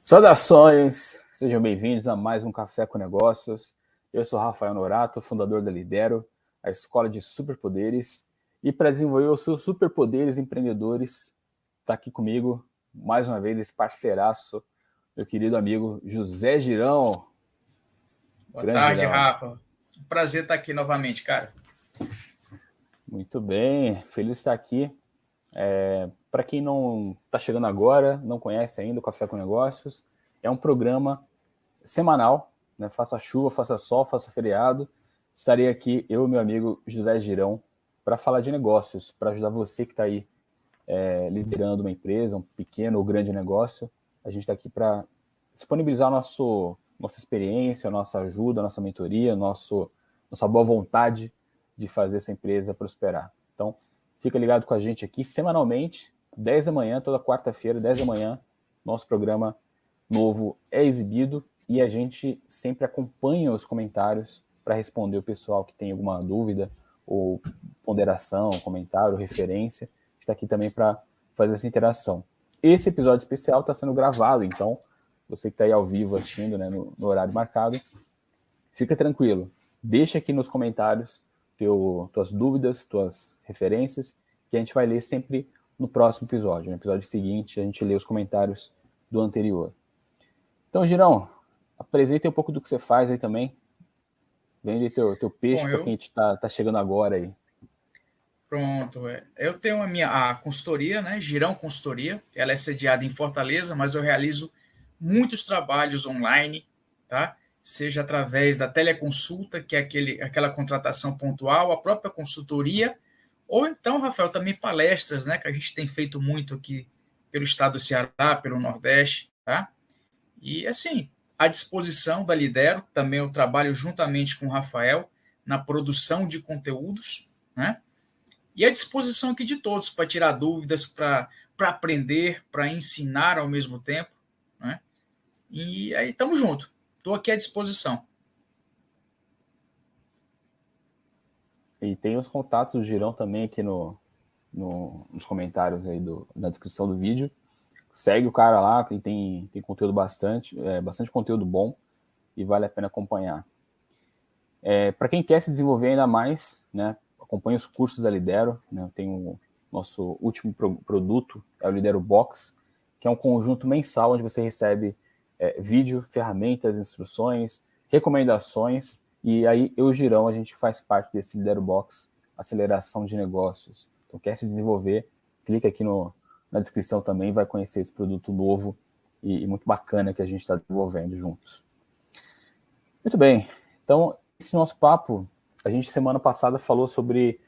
Saudações, sejam bem-vindos a mais um Café com Negócios. Eu sou Rafael Norato, fundador da Lidero, a escola de superpoderes. E para desenvolver os seus superpoderes empreendedores, está aqui comigo, mais uma vez, esse parceiraço, meu querido amigo José Girão. Boa Grande tarde, Girão. Rafa. Um prazer estar aqui novamente, cara. Muito bem, feliz de estar aqui. Para quem não está chegando agora, não conhece ainda o Café com Negócios, é um programa semanal, né? Faça chuva, faça sol, faça feriado. Estarei aqui, eu e meu amigo José Girão, para falar de negócios, para ajudar você que está aí liderando uma empresa, um pequeno ou grande negócio. A gente está aqui para disponibilizar nossa experiência, nossa ajuda, nossa mentoria, nossa boa vontade de fazer essa empresa prosperar. Então, fica ligado com a gente aqui semanalmente, 10 da manhã, toda quarta-feira, 10 da manhã, nosso programa novo é exibido e a gente sempre acompanha os comentários para responder o pessoal que tem alguma dúvida ou ponderação, comentário, referência. Está aqui também para fazer essa interação. Esse episódio especial está sendo gravado, então você que está aí ao vivo assistindo, né, no horário marcado, fica tranquilo. Deixa aqui nos comentários tuas dúvidas, tuas referências, que a gente vai ler sempre no próximo episódio. No episódio seguinte, a gente lê os comentários do anterior. Então, Girão, apresenta um pouco do que você faz aí também. Vende teu peixe para quem tá chegando agora aí. Pronto. Eu tenho a consultoria, né? Girão Consultoria. Ela é sediada em Fortaleza, mas eu realizo muitos trabalhos online, tá? Seja através da teleconsulta, que é aquela contratação pontual, a própria consultoria, ou então, Rafael, também palestras, né? Que a gente tem feito muito aqui pelo estado do Ceará, pelo Nordeste, tá? E, assim, à disposição da Lidero, também eu trabalho juntamente com o Rafael na produção de conteúdos, né? E à disposição aqui de todos para tirar dúvidas, para aprender, para ensinar ao mesmo tempo, né? E aí, estamos juntos. Estou aqui à disposição. E tem os contatos do Girão também aqui nos comentários aí na descrição do vídeo. Segue o cara lá, que tem conteúdo bastante conteúdo bom e vale a pena acompanhar. Para quem quer se desenvolver ainda mais, né, acompanhe os cursos da Lidero. Né, tem o nosso último produto, é o Lidero Box, que é um conjunto mensal onde você recebe vídeo, ferramentas, instruções, recomendações, e aí eu e o Girão, a gente faz parte desse Lidero Box, aceleração de negócios. Então, quer se desenvolver, clica aqui na descrição também, vai conhecer esse produto novo e muito bacana que a gente está desenvolvendo juntos. Muito bem, então esse nosso papo, a gente semana passada falou sobre,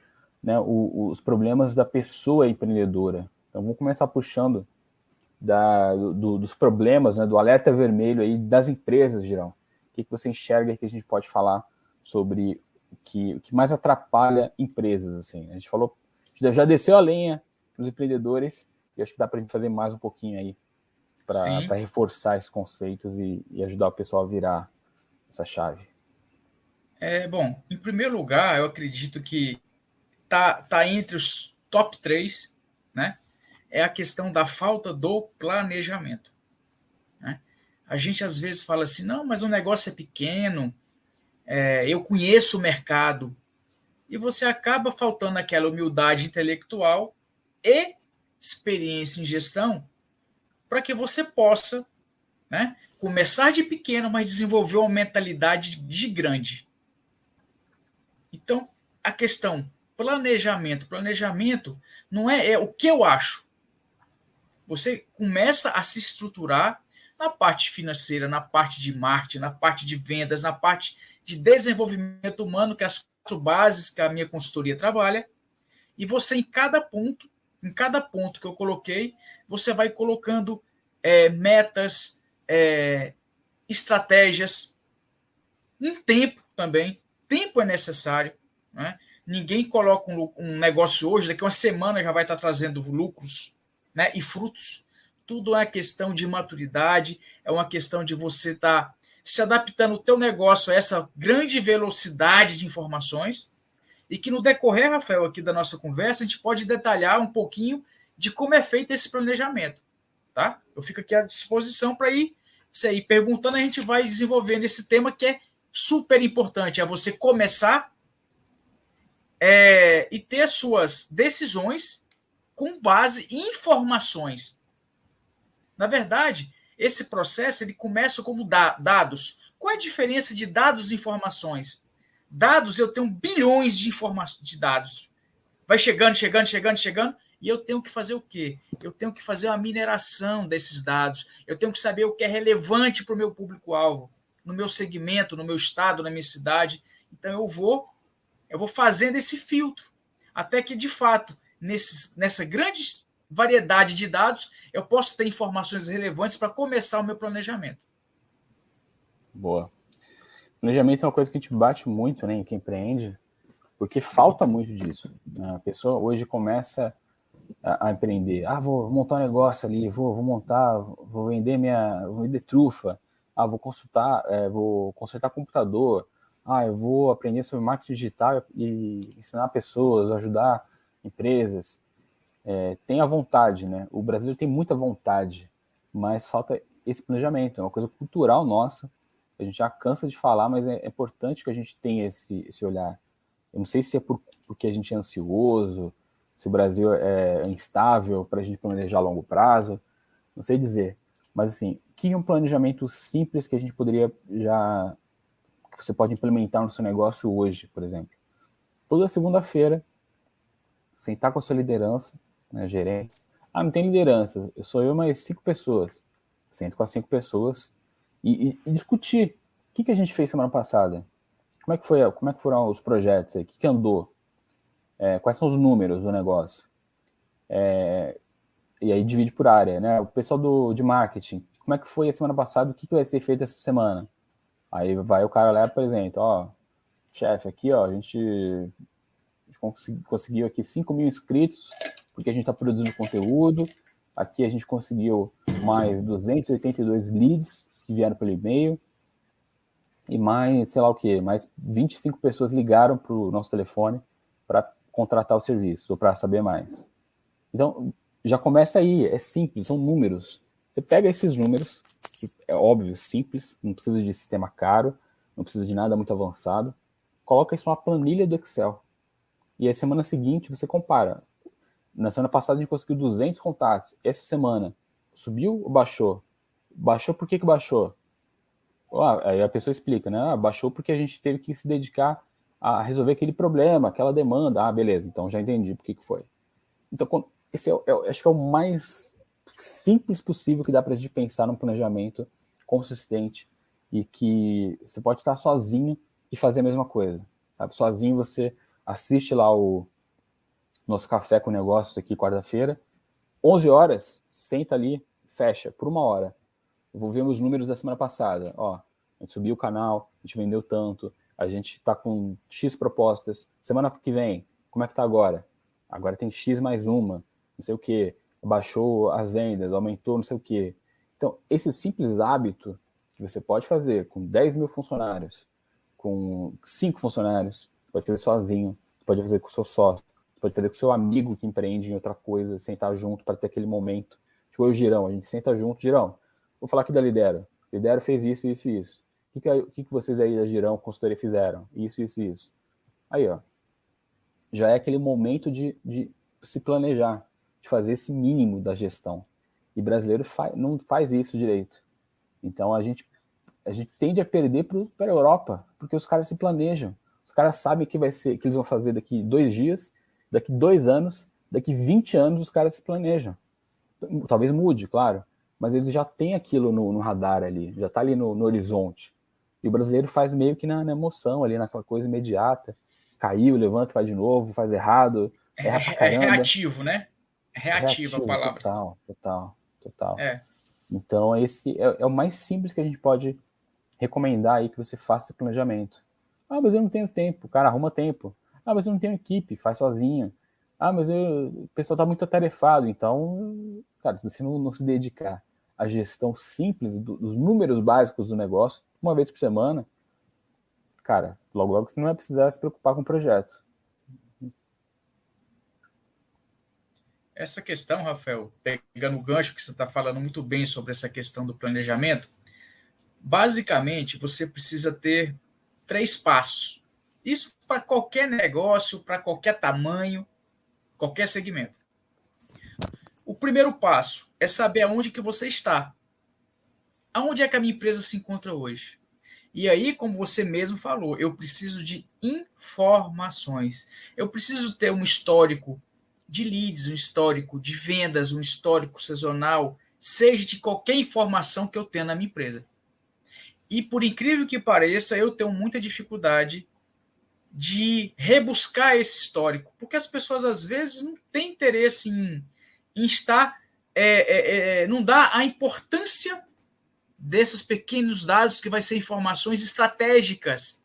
né, os problemas da pessoa empreendedora. Então vamos começar puxando dos problemas, né, do alerta vermelho aí das empresas, Girão. O que você enxerga que a gente pode falar sobre o que mais atrapalha empresas? Assim? A gente falou, já desceu a lenha para os empreendedores e acho que dá para a gente fazer mais um pouquinho aí para reforçar esses conceitos e ajudar o pessoal a virar essa chave. Bom, em primeiro lugar, eu acredito que tá entre os top 3, né? É a questão da falta do planejamento, né? A gente às vezes fala assim, não, mas o negócio é pequeno, eu conheço o mercado, e você acaba faltando aquela humildade intelectual e experiência em gestão para que você possa, né, começar de pequeno, mas desenvolver uma mentalidade de grande. Então, a questão planejamento não é o que eu acho. Você começa a se estruturar na parte financeira, na parte de marketing, na parte de vendas, na parte de desenvolvimento humano, que é as 4 bases que a minha consultoria trabalha, e você em cada ponto que eu coloquei, você vai colocando metas, estratégias, um tempo também. Tempo é necessário, né? Ninguém coloca um negócio hoje, daqui a uma semana já vai estar trazendo lucros, né, e frutos. Tudo é uma questão de maturidade, é uma questão de você estar se adaptando o teu negócio a essa grande velocidade de informações, e que no decorrer, Rafael, aqui da nossa conversa, a gente pode detalhar um pouquinho de como é feito esse planejamento, tá? Eu fico aqui à disposição para ir você ir perguntando, a gente vai desenvolvendo esse tema que é super importante. É você começar e ter as suas decisões com base em informações. Na verdade, esse processo ele começa como dados. Qual é a diferença de dados e informações? Dados, eu tenho bilhões de dados. Vai chegando, e eu tenho que fazer o quê? Eu tenho que fazer uma mineração desses dados. Eu tenho que saber o que é relevante para o meu público-alvo, no meu segmento, no meu estado, na minha cidade. Então, eu vou fazendo esse filtro, até que, de fato, nessa grande variedade de dados, eu posso ter informações relevantes para começar o meu planejamento. Boa. Planejamento é uma coisa que a gente bate muito, né, em quem empreende, porque falta muito disso. A pessoa hoje começa a empreender. Vou montar um negócio ali, vou vender trufa. Vou consertar computador. Eu vou aprender sobre marketing digital e ensinar pessoas, ajudar empresas. Tem a vontade, né? O brasileiro tem muita vontade, mas falta esse planejamento. É uma coisa cultural nossa. A gente já cansa de falar, mas é importante que a gente tenha esse olhar. Eu não sei se é porque a gente é ansioso, se o Brasil é instável para a gente planejar a longo prazo, não sei dizer. Mas, assim, que é um planejamento simples que a gente poderia que você pode implementar no seu negócio hoje, por exemplo? Toda segunda-feira, sentar com a sua liderança, né, gerentes. Não tem liderança, sou eu mais 5 pessoas. Sento com as 5 pessoas e discutir o que a gente fez semana passada. Como é que foram os projetos aí? O que andou? Quais são os números do negócio? E aí divide por área, né? O pessoal de marketing, como é que foi a semana passada? O que vai ser feito essa semana? Aí vai o cara lá e apresenta, chefe, aqui, a gente conseguiu aqui 5.000 inscritos, porque a gente está produzindo conteúdo. Aqui a gente conseguiu mais 282 leads que vieram pelo e-mail. E mais, sei lá o quê, mais 25 pessoas ligaram para o nosso telefone para contratar o serviço ou para saber mais. Então, já começa aí, é simples, são números. Você pega esses números, que é óbvio, simples, não precisa de sistema caro, não precisa de nada muito avançado, coloca isso numa planilha do Excel. E a semana seguinte você compara. Na semana passada a gente conseguiu 200 contatos. Essa semana, subiu ou baixou? Baixou, por que baixou? Aí a pessoa explica, né? Baixou porque a gente teve que se dedicar a resolver aquele problema, aquela demanda. Beleza, então já entendi por que foi. Então, esse acho que é o mais simples possível que dá para a gente pensar num planejamento consistente e que você pode estar sozinho e fazer a mesma coisa. Sabe? Sozinho você assiste lá o nosso café com negócios aqui quarta-feira, 11 horas, senta ali, fecha por 1 hora. Eu vou ver os números da semana passada. A gente subiu o canal, a gente vendeu tanto, a gente está com X propostas. Semana que vem, como é que está agora? Agora tem X mais uma, não sei o quê. Baixou as vendas, aumentou não sei o quê. Então, esse simples hábito que você pode fazer com 10.000 funcionários, com 5 funcionários, você pode fazer sozinho, você pode fazer com o seu sócio, você pode fazer com o seu amigo que empreende em outra coisa, sentar junto para ter aquele momento. Tipo, eu e o Girão, a gente senta junto, Girão, vou falar aqui da Lidero. Lidero fez isso, isso e isso. O que vocês aí da Girão Consultoria fizeram? Isso, isso e isso. Aí, já é aquele momento de se planejar, de fazer esse mínimo da gestão. E brasileiro não faz isso direito. Então, a gente tende a perder para a Europa, porque os caras se planejam. Os caras sabem que que eles vão fazer daqui 2 dias, daqui 2 anos, daqui 20 anos os caras se planejam. Talvez mude, claro, mas eles já têm aquilo no radar ali, já está ali no horizonte. E o brasileiro faz meio que na emoção ali, naquela coisa imediata. Caiu, levanta, faz de novo, faz errado, erra pra caramba. É reativo, né? Reativa a palavra. Total. Então, esse é o mais simples que a gente pode recomendar aí que você faça esse planejamento. Mas eu não tenho tempo. Cara, arruma tempo. Mas eu não tenho equipe, faz sozinho. Mas o pessoal está muito atarefado. Então, cara, se você não se dedicar à gestão simples dos números básicos do negócio, uma vez por semana, cara, logo você não vai precisar se preocupar com o projeto. Essa questão, Rafael, pegando o gancho que você está falando muito bem sobre essa questão do planejamento, Basicamente, você precisa ter 3 passos. Isso para qualquer negócio, para qualquer tamanho, qualquer segmento. O primeiro passo é saber aonde que você está. Aonde é que a minha empresa se encontra hoje? E aí, como você mesmo falou, eu preciso de informações. Eu preciso ter um histórico de leads, um histórico de vendas, um histórico sazonal, seja de qualquer informação que eu tenha na minha empresa. E por incrível que pareça, eu tenho muita dificuldade de rebuscar esse histórico, porque as pessoas às vezes não têm interesse em estar, não dá a importância desses pequenos dados que vai ser informações estratégicas.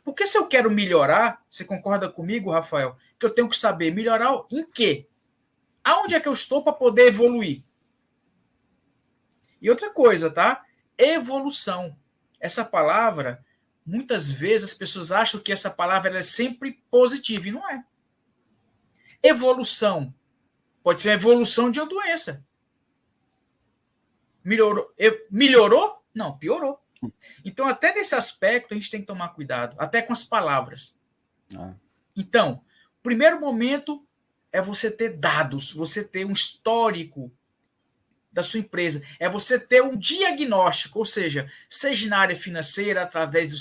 Porque se eu quero melhorar, você concorda comigo, Rafael, que eu tenho que saber melhorar em quê? Aonde é que eu estou para poder evoluir? E outra coisa, tá? Evolução. Essa palavra, muitas vezes as pessoas acham que essa palavra é sempre positiva, e não é. Evolução pode ser a evolução de uma doença. Melhorou? Não, piorou. Então, até nesse aspecto, a gente tem que tomar cuidado, até com as palavras. Então, o primeiro momento é você ter dados, você ter um histórico da sua empresa, é você ter um diagnóstico, ou seja na área financeira, através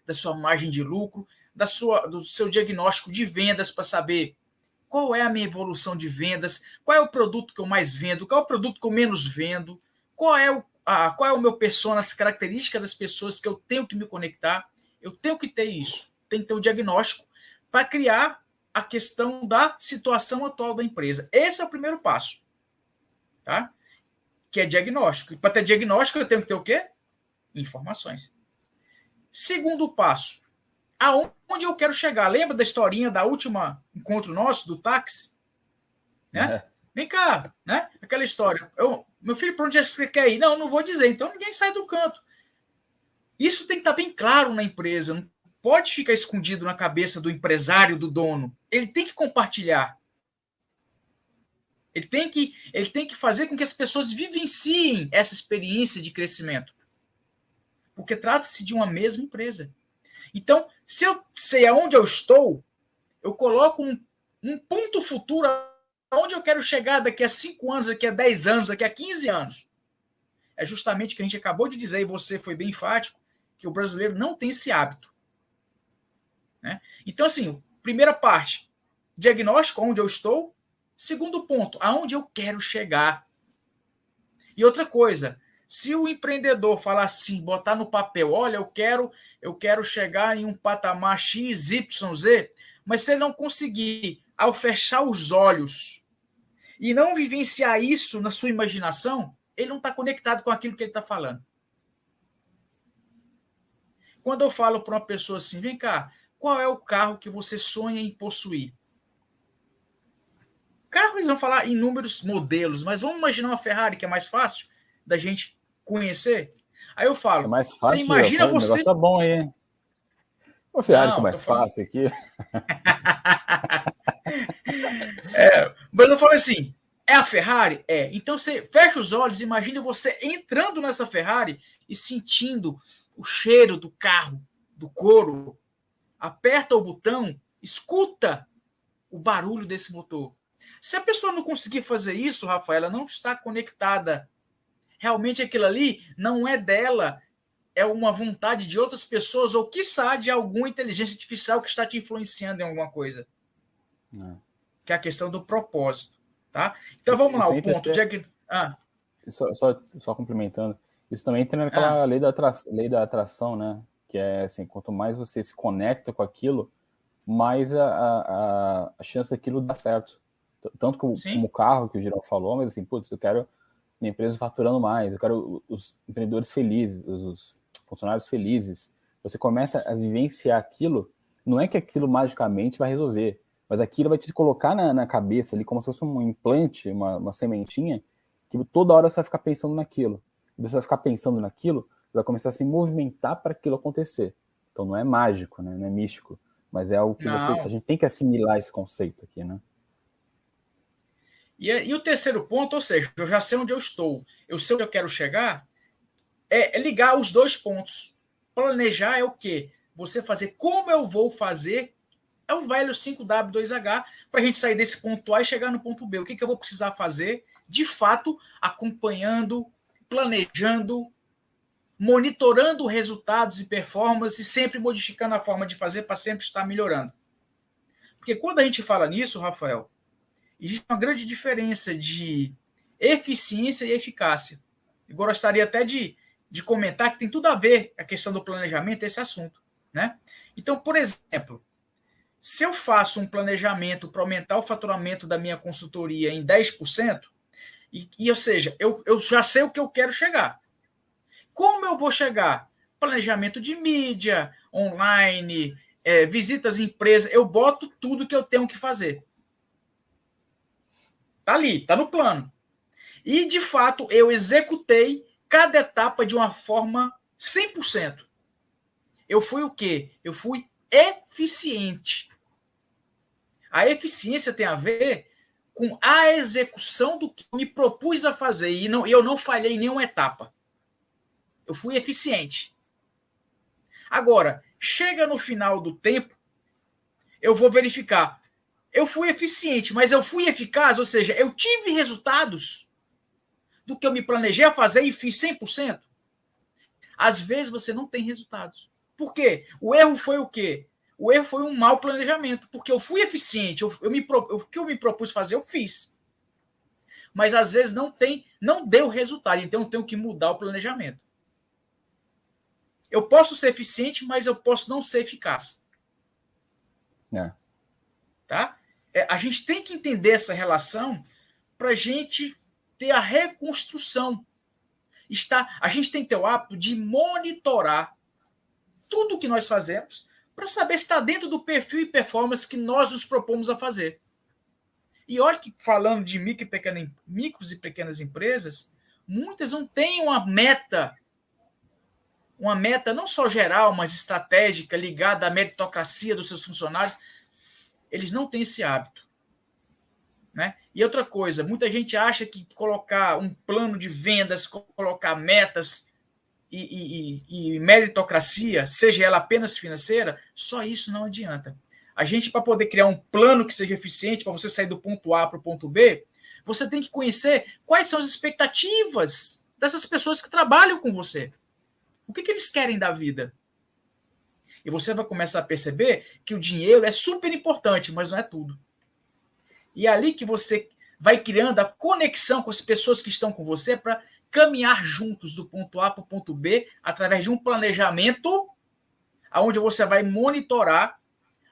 da sua margem de lucro, do seu diagnóstico de vendas, para saber qual é a minha evolução de vendas, qual é o produto que eu mais vendo, qual é o produto que eu menos vendo, qual é o meu persona, as características das pessoas que eu tenho que me conectar. Eu tenho que ter isso, tem que ter o diagnóstico para criar a questão da situação atual da empresa. Esse é o primeiro passo, tá? Que é diagnóstico. E para ter diagnóstico, eu tenho que ter o quê? Informações. Segundo passo, aonde eu quero chegar? Lembra da historinha da última encontro nosso, do táxi? Né? Vem cá, né? Aquela história. Meu filho, para onde é que você quer ir? Não vou dizer. Então ninguém sai do canto. Isso tem que estar bem claro na empresa. Não pode ficar escondido na cabeça do empresário, do dono. Ele tem que compartilhar. Ele tem que fazer com que as pessoas vivenciem essa experiência de crescimento. Porque trata-se de uma mesma empresa. Então, se eu sei aonde eu estou, eu coloco um ponto futuro aonde eu quero chegar daqui a 5 anos, daqui a 10 anos, daqui a 15 anos. É justamente o que a gente acabou de dizer, e você foi bem enfático, que o brasileiro não tem esse hábito. Né? Então, assim, primeira parte, diagnóstico, onde eu estou. Segundo ponto, aonde eu quero chegar. E outra coisa, se o empreendedor falar assim, botar no papel, olha, eu quero chegar em um patamar X, Y, Z, mas se ele não conseguir, ao fechar os olhos e não vivenciar isso na sua imaginação, ele não está conectado com aquilo que ele está falando. Quando eu falo para uma pessoa assim, vem cá, qual é o carro que você sonha em possuir? Carro, eles vão falar inúmeros modelos, mas vamos imaginar uma Ferrari, que é mais fácil da gente conhecer? Aí eu falo, é mais fácil, você imagina o negócio tá bom aí. O Ferrari que é mais fácil aqui. Mas eu falo assim, é a Ferrari? É. Então você fecha os olhos, imagina você entrando nessa Ferrari e sentindo o cheiro do carro, do couro. Aperta o botão, escuta o barulho desse motor. Se a pessoa não conseguir fazer isso, Rafaela, não está conectada. Realmente aquilo ali não é dela, é uma vontade de outras pessoas, ou quiçá de alguma inteligência artificial que está te influenciando em alguma coisa. Que é a questão do propósito. Tá? Então vamos lá, o ponto. Só complementando, isso também entra naquela lei da atração, né? Que é assim, quanto mais você se conecta com aquilo, mais a chance daquilo dar certo. Tanto como o carro que o Girão falou, mas assim, putz, eu quero minha empresa faturando mais, eu quero os empreendedores felizes, os funcionários felizes. Você começa a vivenciar aquilo, não é que aquilo magicamente vai resolver, mas aquilo vai te colocar na cabeça ali como se fosse um implante, uma sementinha, que toda hora você vai ficar pensando naquilo. E você vai ficar pensando naquilo, vai começar a se movimentar para aquilo acontecer. Então não é mágico, né? Não é místico, mas é algo que a gente tem que assimilar esse conceito aqui, né? E o terceiro ponto, ou seja, eu já sei onde eu estou, eu sei onde eu quero chegar, é ligar os dois pontos. Planejar é o quê? Você fazer como eu vou fazer, é o velho 5W2H, para a gente sair desse ponto A e chegar no ponto B. O que eu vou precisar fazer, de fato, acompanhando, planejando, monitorando resultados e performance e sempre modificando a forma de fazer para sempre estar melhorando. Porque quando a gente fala nisso, Rafael, existe uma grande diferença de eficiência e eficácia. Eu gostaria até de comentar que tem tudo a ver a questão do planejamento, esse assunto. Né? Então, por exemplo, se eu faço um planejamento para aumentar o faturamento da minha consultoria em 10%, ou seja, eu já sei o que eu quero chegar. Como eu vou chegar? Planejamento de mídia, online, visitas em empresas, eu boto tudo que eu tenho que fazer. Tá ali, tá no plano. E, de fato, eu executei cada etapa de uma forma 100%. Eu fui o quê? Eu fui eficiente. A eficiência tem a ver com a execução do que eu me propus a fazer. E eu não falhei em nenhuma etapa. Eu fui eficiente. Agora, chega no final do tempo, eu vou verificar. Eu fui eficiente, mas eu fui eficaz, ou seja, eu tive resultados do que eu me planejei a fazer e fiz 100%. Às vezes você não tem resultados. Por quê? O erro foi o quê? O erro foi um mau planejamento, porque eu fui eficiente, o que eu me propus fazer, eu fiz. Mas às vezes não deu resultado, então eu tenho que mudar o planejamento. Eu posso ser eficiente, mas eu posso não ser eficaz. Tá? A gente tem que entender essa relação para a gente ter a reconstrução. A gente tem que ter o hábito de monitorar tudo o que nós fazemos para saber se está dentro do perfil e performance que nós nos propomos a fazer. E olha que, falando de micros e pequenas empresas, muitas não têm uma meta não só geral, mas estratégica, ligada à meritocracia dos seus funcionários. Eles não têm esse hábito. Né? E outra coisa, muita gente acha que colocar um plano de vendas, colocar metas e meritocracia, seja ela apenas financeira, só isso não adianta. A gente, para poder criar um plano que seja eficiente, para você sair do ponto A para o ponto B, você tem que conhecer quais são as expectativas dessas pessoas que trabalham com você. O que eles querem da vida? E você vai começar a perceber que o dinheiro é super importante, mas não é tudo. E é ali que você vai criando a conexão com as pessoas que estão com você para caminhar juntos do ponto A para o ponto B através de um planejamento onde você vai monitorar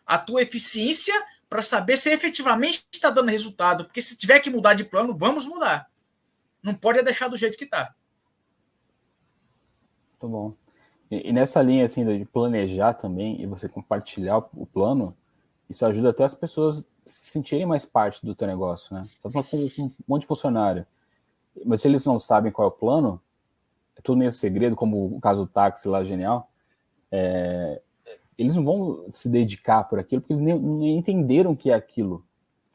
a tua eficiência para saber se efetivamente está dando resultado. Porque se tiver que mudar de plano, vamos mudar. Não pode deixar do jeito que está. Muito bom. E nessa linha assim, de planejar também e você compartilhar o plano, isso ajuda até as pessoas se sentirem mais parte do teu negócio, né? Você tá falando com um monte de funcionário, mas se eles não sabem qual é o plano, é tudo meio segredo, como o caso do táxi lá, genial, eles não vão se dedicar por aquilo, porque eles nem entenderam o que é aquilo.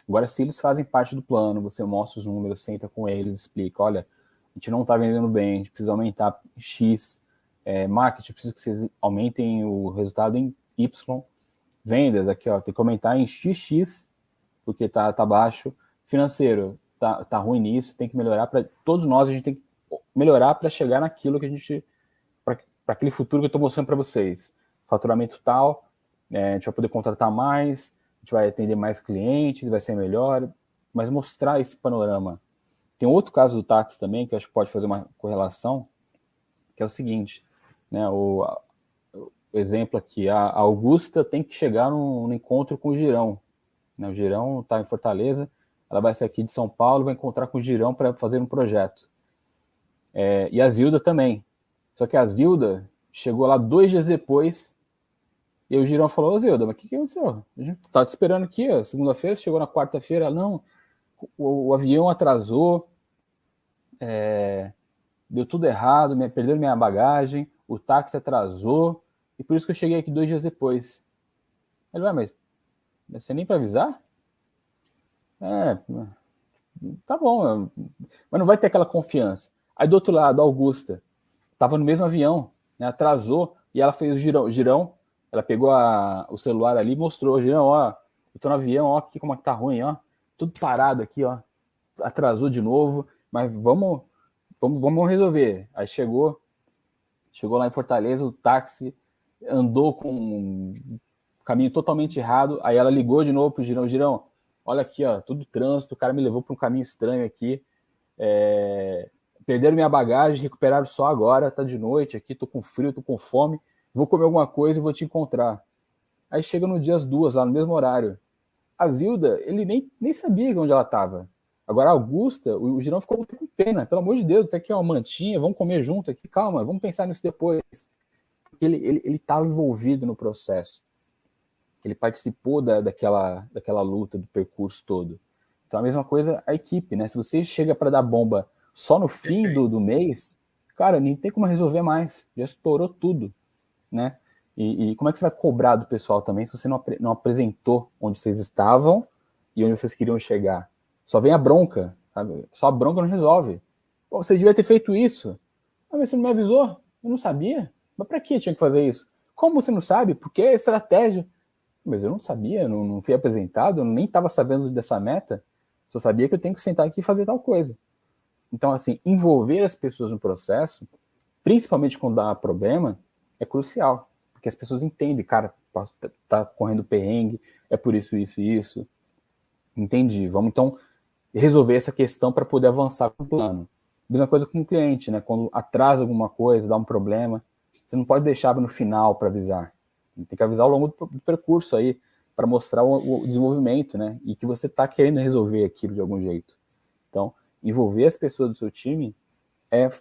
Agora, se eles fazem parte do plano, você mostra os números, senta com eles, explica, olha, a gente não está vendendo bem, a gente precisa aumentar X, marketing, precisa que vocês aumentem o resultado em Y, vendas, aqui, ó, tem que aumentar em XX, porque tá baixo, financeiro, tá ruim nisso, tem que melhorar para todos nós, a gente tem que melhorar para chegar naquilo que a gente, para aquele futuro que eu estou mostrando para vocês. Faturamento tal, a gente vai poder contratar mais, a gente vai atender mais clientes, vai ser melhor, mas mostrar esse panorama. Tem outro caso do táxi também, que eu acho que pode fazer uma correlação, que é o seguinte, né, o exemplo aqui, a Augusta tem que chegar no encontro com o Girão, né, o Girão está em Fortaleza, ela vai sair aqui de São Paulo, vai encontrar com o Girão para fazer um projeto. E a Zilda também, só que a Zilda chegou lá 2 dias depois, e o Girão falou, ô Zilda, mas o que aconteceu? A gente tá te esperando aqui, ó, segunda-feira, chegou na quarta-feira, não, o avião atrasou, deu tudo errado, perderam minha bagagem, o táxi atrasou, e por isso que eu cheguei aqui 2 dias depois. Ele vai, mas você nem para avisar? Tá bom, mas não vai ter aquela confiança. Aí do outro lado, a Augusta, estava no mesmo avião, né? Atrasou, e ela fez o girão, ela pegou o celular ali e mostrou, girão, ó, eu tô no avião, ó, aqui como é que tá ruim, ó, tudo parado aqui, ó, atrasou de novo, mas vamos resolver. Aí chegou lá em Fortaleza, o táxi andou com um caminho totalmente errado, aí ela ligou de novo pro Girão, Girão, olha aqui, ó, tudo trânsito, o cara me levou para um caminho estranho aqui, perderam minha bagagem, recuperaram só agora, tá de noite aqui, tô com frio, tô com fome, vou comer alguma coisa e vou te encontrar. Aí chega no dia às 2, lá no mesmo horário. A Zilda, ele nem sabia onde ela estava. Agora a Augusta, o Girão ficou com pena, pelo amor de Deus, até aqui é uma mantinha, vamos comer junto aqui, calma, vamos pensar nisso depois. Ele estava envolvido no processo. Ele participou daquela luta, do percurso todo. Então a mesma coisa a equipe, né? Se você chega para dar bomba só no fim do mês, cara, nem tem como resolver mais, já estourou tudo, né? E como é que você vai cobrar do pessoal também se você não apresentou onde vocês estavam e onde vocês queriam chegar? Só vem a bronca, sabe? Só a bronca não resolve. Pô, você devia ter feito isso. Mas você não me avisou? Eu não sabia. Mas para que tinha que fazer isso? Como você não sabe? Porque é estratégia. Mas eu não sabia, não fui apresentado, eu nem estava sabendo dessa meta. Só sabia que eu tenho que sentar aqui e fazer tal coisa. Então, assim, envolver as pessoas no processo, principalmente quando dá problema, é crucial. Porque as pessoas entendem, cara, tá correndo perrengue, é por isso, isso e isso. Entendi. Vamos, então, resolver essa questão para poder avançar com o plano. Mesma coisa com o cliente, né? Quando atrasa alguma coisa, dá um problema, você não pode deixar no final para avisar. Tem que avisar ao longo do percurso aí, para mostrar o desenvolvimento, né? E que você está querendo resolver aquilo de algum jeito. Então, envolver as pessoas do seu time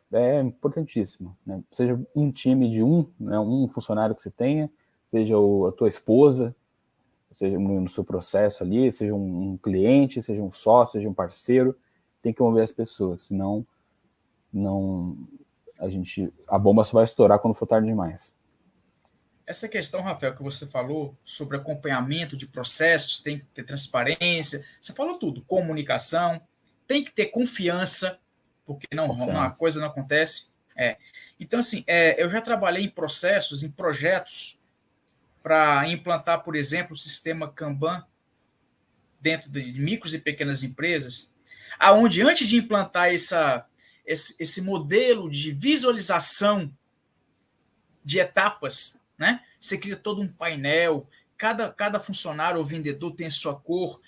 é importantíssimo, né? Seja um time de né, um funcionário que você tenha, seja a tua esposa, seja no seu processo ali, seja um cliente, seja um sócio, seja um parceiro, tem que envolver as pessoas, senão a bomba só vai estourar quando for tarde demais. Essa questão, Rafael, que você falou sobre acompanhamento de processos, tem que ter transparência, você falou tudo, comunicação, tem que ter confiança, porque a coisa não acontece. Então, assim, eu já trabalhei em processos, em projetos, para implantar, por exemplo, o sistema Kanban dentro de micros e pequenas empresas, aonde antes de implantar esse modelo de visualização de etapas, né? Você cria todo um painel, cada funcionário ou vendedor tem a sua cor,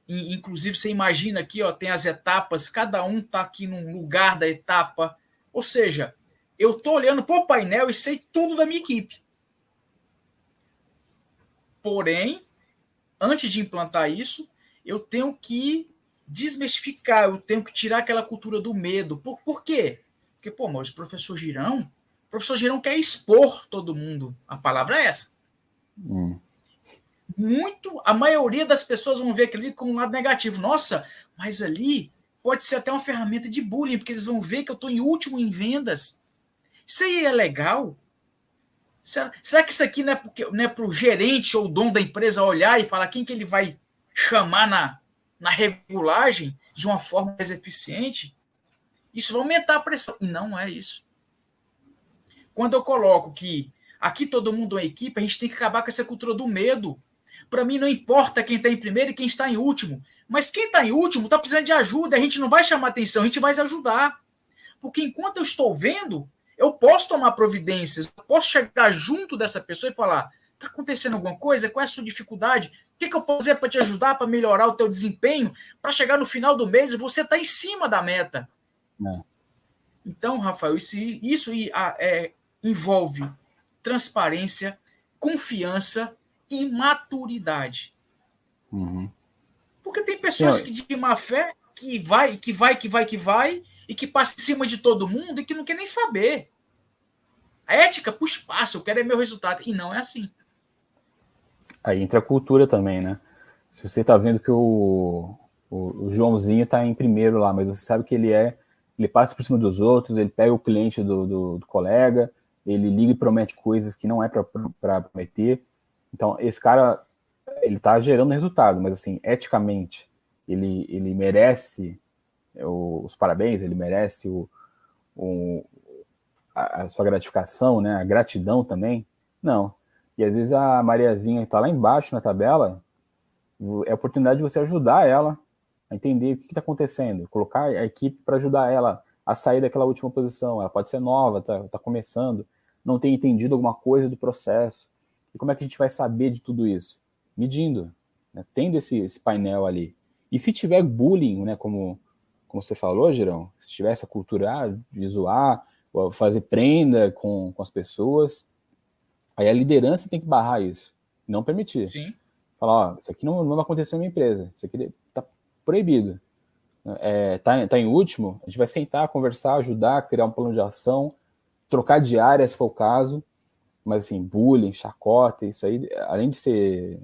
inclusive você imagina aqui, ó, tem as etapas, cada um está aqui num lugar da etapa, ou seja, eu estou olhando para o painel e sei tudo da minha equipe. Porém, antes de implantar isso, eu tenho que desmistificar, eu tenho que tirar aquela cultura do medo. Por quê? Porque, mas o professor Girão quer expor todo mundo. A palavra é essa. A maioria das pessoas vão ver aquilo com um lado negativo. Nossa, mas ali pode ser até uma ferramenta de bullying, porque eles vão ver que eu estou em último em vendas. Isso aí é legal? Será que isso aqui não é para o gerente ou o dono da empresa olhar e falar quem que ele vai chamar na regulagem de uma forma mais eficiente? Isso vai aumentar a pressão. E não é isso. Quando eu coloco que aqui todo mundo é equipe, a gente tem que acabar com essa cultura do medo. Para mim não importa quem está em primeiro e quem está em último. Mas quem está em último está precisando de ajuda. A gente não vai chamar atenção, a gente vai ajudar. Porque enquanto eu estou vendo, eu posso tomar providências, eu posso chegar junto dessa pessoa e falar, está acontecendo alguma coisa? Qual é a sua dificuldade? O que eu posso fazer para te ajudar, para melhorar o teu desempenho, para chegar no final do mês e você está em cima da meta? Então, Rafael, isso envolve transparência, confiança e maturidade. Porque tem pessoas que de má fé que vai e que passa em cima de todo mundo e que não quer nem saber. A ética puxa passo, eu quero meu resultado. E não é assim. Aí entra a cultura também, né? Se você tá vendo que o Joãozinho tá em primeiro lá, mas você sabe que ele passa por cima dos outros, ele pega o cliente do colega, ele liga e promete coisas que não é para prometer. Então, esse cara, ele tá gerando resultado, mas assim, eticamente, ele merece os parabéns, ele merece a sua gratificação, né? A gratidão também. Não. E às vezes a Mariazinha está lá embaixo na tabela, é a oportunidade de você ajudar ela a entender o que está acontecendo, colocar a equipe para ajudar ela a sair daquela última posição. Ela pode ser nova, tá começando, não tem entendido alguma coisa do processo. E como é que a gente vai saber de tudo isso? Medindo, né? Tendo esse painel ali. E se tiver bullying, né, como você falou, Girão, se tiver essa cultura de zoar, fazer prenda com as pessoas, aí a liderança tem que barrar isso, não permitir. Sim. Falar, isso aqui não vai acontecer na minha empresa, isso aqui está proibido. Tá em último, a gente vai sentar, conversar, ajudar, criar um plano de ação, trocar de área se for o caso, mas assim, bullying, chacota, isso aí, além de ser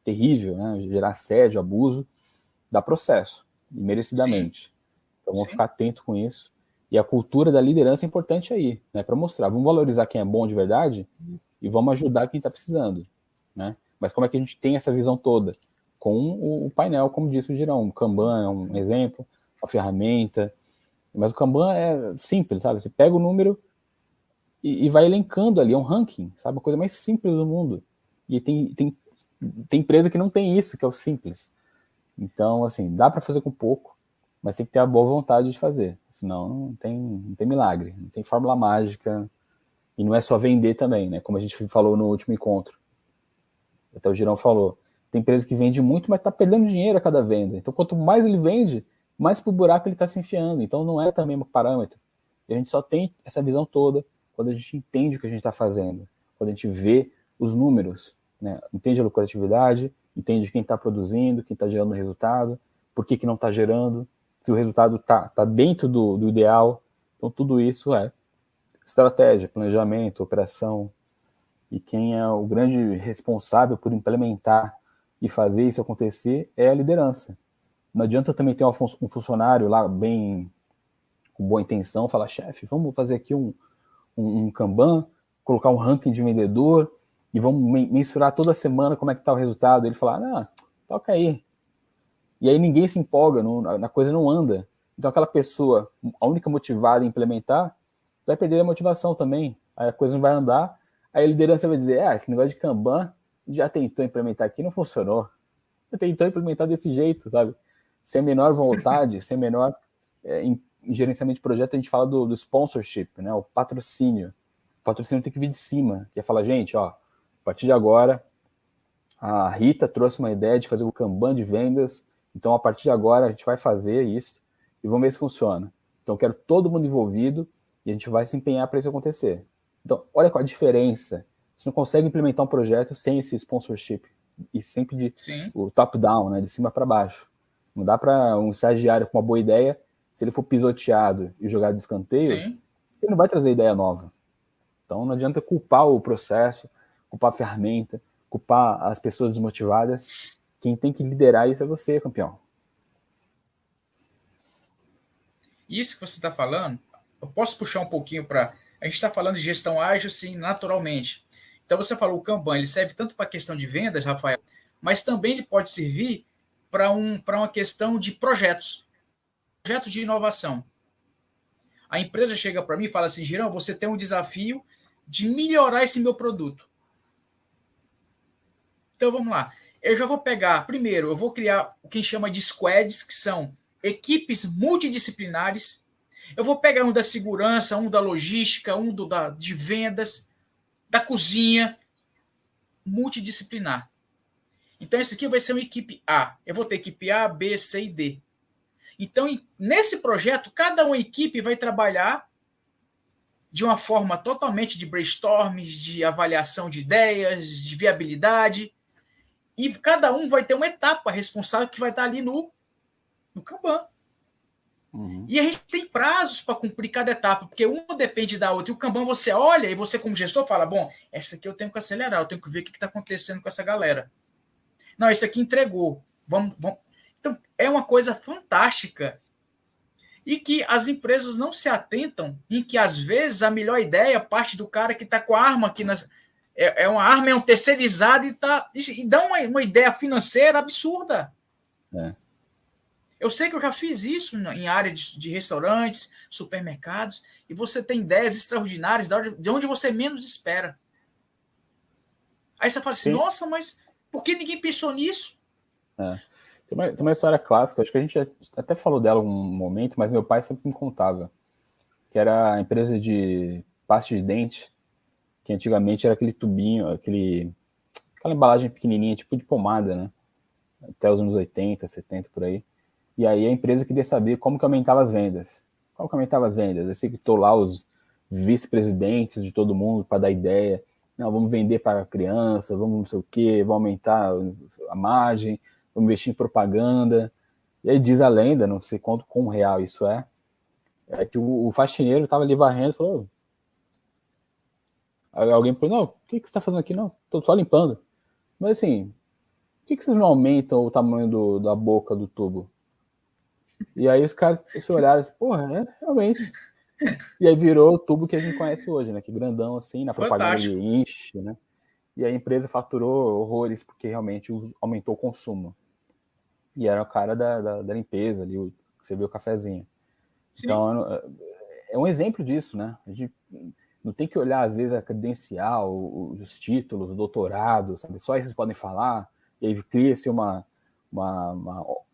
terrível, né, gerar assédio, abuso, dá processo, merecidamente. Sim. Então vamos ficar atento com isso. E a cultura da liderança é importante aí, né, para mostrar, vamos valorizar quem é bom de verdade e vamos ajudar quem está precisando, né? Mas como é que a gente tem essa visão toda? Com o painel, como disse o Girão, o Kanban é um exemplo, a ferramenta, mas o Kanban é simples, sabe? Você pega o número e vai elencando ali, é um ranking, sabe? A coisa mais simples do mundo. E tem empresa que não tem isso, que é o simples. Então, assim, dá para fazer com pouco, mas tem que ter a boa vontade de fazer, senão não tem milagre, não tem fórmula mágica, e não é só vender também, né? Como a gente falou no último encontro. Até o Girão falou, tem empresa que vende muito, mas está perdendo dinheiro a cada venda. Então, quanto mais ele vende, mais pro buraco ele está se enfiando. Então, não é também um parâmetro. E a gente só tem essa visão toda quando a gente entende o que a gente está fazendo, quando a gente vê os números, né? Entende a lucratividade, entende quem está produzindo, quem está gerando resultado, por que não está gerando, se o resultado está dentro do ideal. Então, tudo isso é estratégia, planejamento, operação. E quem é o grande responsável por implementar e fazer isso acontecer é a liderança. Não adianta também ter um funcionário lá bem com boa intenção, falar, chefe, vamos fazer aqui um Kanban, colocar um ranking de vendedor e vamos mensurar toda semana como é que está o resultado. Ele falar, não, toca aí. E aí ninguém se empolga, a coisa não anda. Então aquela pessoa, a única motivada em implementar, vai perder a motivação também. Aí a coisa não vai andar. Aí a liderança vai dizer, esse negócio de Kanban já tentou implementar aqui, não funcionou. Já tentou implementar desse jeito, sabe? Sem a menor vontade, sem menor... em gerenciamento de projeto, a gente fala do sponsorship, né? O patrocínio. O patrocínio tem que vir de cima, que é falar, gente, a partir de agora, a Rita trouxe uma ideia de fazer o Kanban de vendas, então a partir de agora a gente vai fazer isso e vamos ver se funciona. Então eu quero todo mundo envolvido e a gente vai se empenhar para isso acontecer. Então, olha qual a diferença. Você não consegue implementar um projeto sem esse sponsorship. E sempre o top-down, né? De cima para baixo. Não dá para um estagiário com uma boa ideia, se ele for pisoteado e jogado de escanteio, ele não vai trazer ideia nova. Então, não adianta culpar o processo, culpar a ferramenta, culpar as pessoas desmotivadas. Quem tem que liderar isso é você, campeão. Isso que você está falando, eu posso puxar um pouquinho para... A gente está falando de gestão ágil, sim, naturalmente. Então, você falou o Kanban, ele serve tanto para a questão de vendas, Rafael, mas também ele pode servir para uma questão de projetos de inovação. A empresa chega para mim e fala assim, Girão, você tem um desafio de melhorar esse meu produto. Então, vamos lá. Eu já vou pegar, primeiro, eu vou criar o que a gente chama de squads, que são equipes multidisciplinares. Eu vou pegar um da segurança, um da logística, um de vendas, da cozinha, multidisciplinar. Então, esse aqui vai ser uma equipe A. Eu vou ter equipe A, B, C e D. Então, nesse projeto, cada uma equipe vai trabalhar de uma forma totalmente de brainstorming, de avaliação de ideias, de viabilidade, e cada um vai ter uma etapa responsável que vai estar ali no Kanban. Uhum. E a gente tem prazos para cumprir cada etapa, porque uma depende da outra. E o Kanban você olha e você, como gestor, fala, bom, essa aqui eu tenho que acelerar, eu tenho que ver o que está acontecendo com essa galera. Não, esse aqui entregou. Vamos. Então, é uma coisa fantástica. E que as empresas não se atentam em que, às vezes, a melhor ideia parte do cara que está com a arma aqui. Uma arma, é um terceirizado e dá uma ideia financeira absurda. Eu sei que eu já fiz isso em área de restaurantes, supermercados, e você tem ideias extraordinárias de onde você menos espera. Aí você fala assim, Sim. nossa, mas por que ninguém pensou nisso? É. Tem uma história clássica, acho que a gente até falou dela um momento, mas meu pai sempre me contava, que era a empresa de pasta de dente, que antigamente era aquele tubinho, aquela embalagem pequenininha, tipo de pomada, né? Até os anos 80, 70, por aí. E aí a empresa queria saber como que aumentava as vendas. Como que aumentava as vendas? Aí você citou lá os vice-presidentes de todo mundo para dar ideia. Não, vamos vender para a criança, vamos não sei o quê, vamos aumentar a margem, vamos investir em propaganda. E aí diz a lenda, não sei quão real isso é que o faxineiro estava ali varrendo e falou, aí alguém falou, não, o que você está fazendo aqui? Não, estou só limpando. Mas assim, por que vocês não aumentam o tamanho da boca do tubo? E aí os caras se olharam assim, porra, realmente. E aí virou o tubo que a gente conhece hoje, né? Que grandão assim, na propaganda ele Fantástico. enche, né? E a empresa faturou horrores porque realmente aumentou o consumo. E era o cara da limpeza ali, que você viu o cafezinho. Sim, Então, é um exemplo disso, né? A gente não tem que olhar, às vezes, a credencial, os títulos, o doutorado, sabe? Só esses podem falar, e aí cria-se uma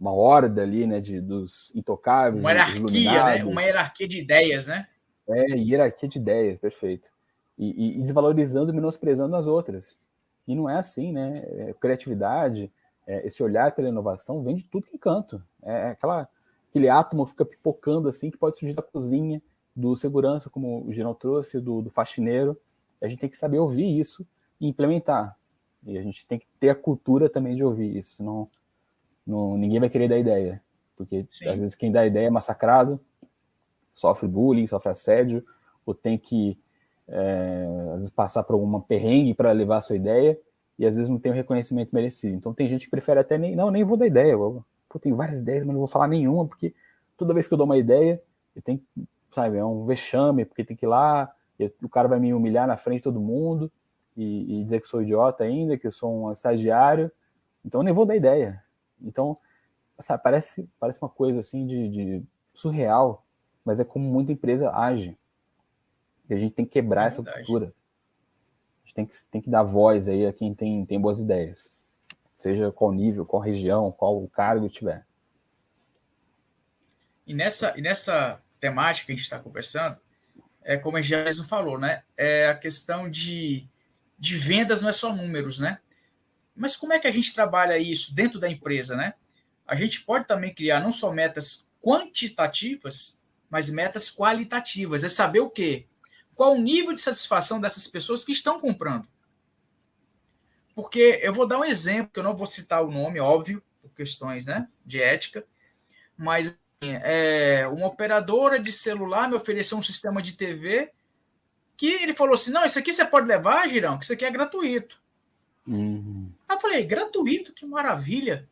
horda ali, né, dos intocáveis, uma os hierarquia, né? Uma iluminados, hierarquia de ideias, né? hierarquia de ideias, perfeito. E desvalorizando e menosprezando as outras. E não é assim, né? Criatividade, esse olhar pela inovação vem de tudo que é canto. Aquele átomo fica pipocando assim, que pode surgir da cozinha, do segurança, como o Girão trouxe, do faxineiro. A gente tem que saber ouvir isso e implementar. E a gente tem que ter a cultura também de ouvir isso, senão ninguém vai querer dar ideia. Porque às Sim. vezes quem dá ideia é massacrado, sofre bullying, sofre assédio, ou tem que às vezes passar por alguma perrengue para levar a sua ideia, e às vezes não tem o reconhecimento merecido. Então tem gente que prefere até nem vou dar ideia. Eu tenho várias ideias, mas não vou falar nenhuma, porque toda vez que eu dou uma ideia, eu tenho, sabe, é um vexame, porque tem que ir lá, o cara vai me humilhar na frente de todo mundo, e dizer que sou idiota ainda, que eu sou um estagiário, então eu nem vou dar ideia. Então, sabe, parece uma coisa assim de surreal, mas é como muita empresa age. E a gente tem que quebrar É essa verdade. cultura. A gente tem que dar voz aí a quem tem boas ideias. Seja qual nível, qual região, qual cargo tiver. E nessa temática que a gente está conversando, como a gente já mesmo falou, né? É a questão de vendas não é só números, né? Mas como é que a gente trabalha isso dentro da empresa, né? A gente pode também criar não só metas quantitativas, mas metas qualitativas. É saber o quê? Qual o nível de satisfação dessas pessoas que estão comprando? Porque eu vou dar um exemplo, que eu não vou citar o nome, óbvio, por questões, né, de ética, mas uma operadora de celular me ofereceu um sistema de TV que ele falou assim, não, isso aqui você pode levar, Girão, que isso aqui é gratuito. Aí eu falei, gratuito, que maravilha.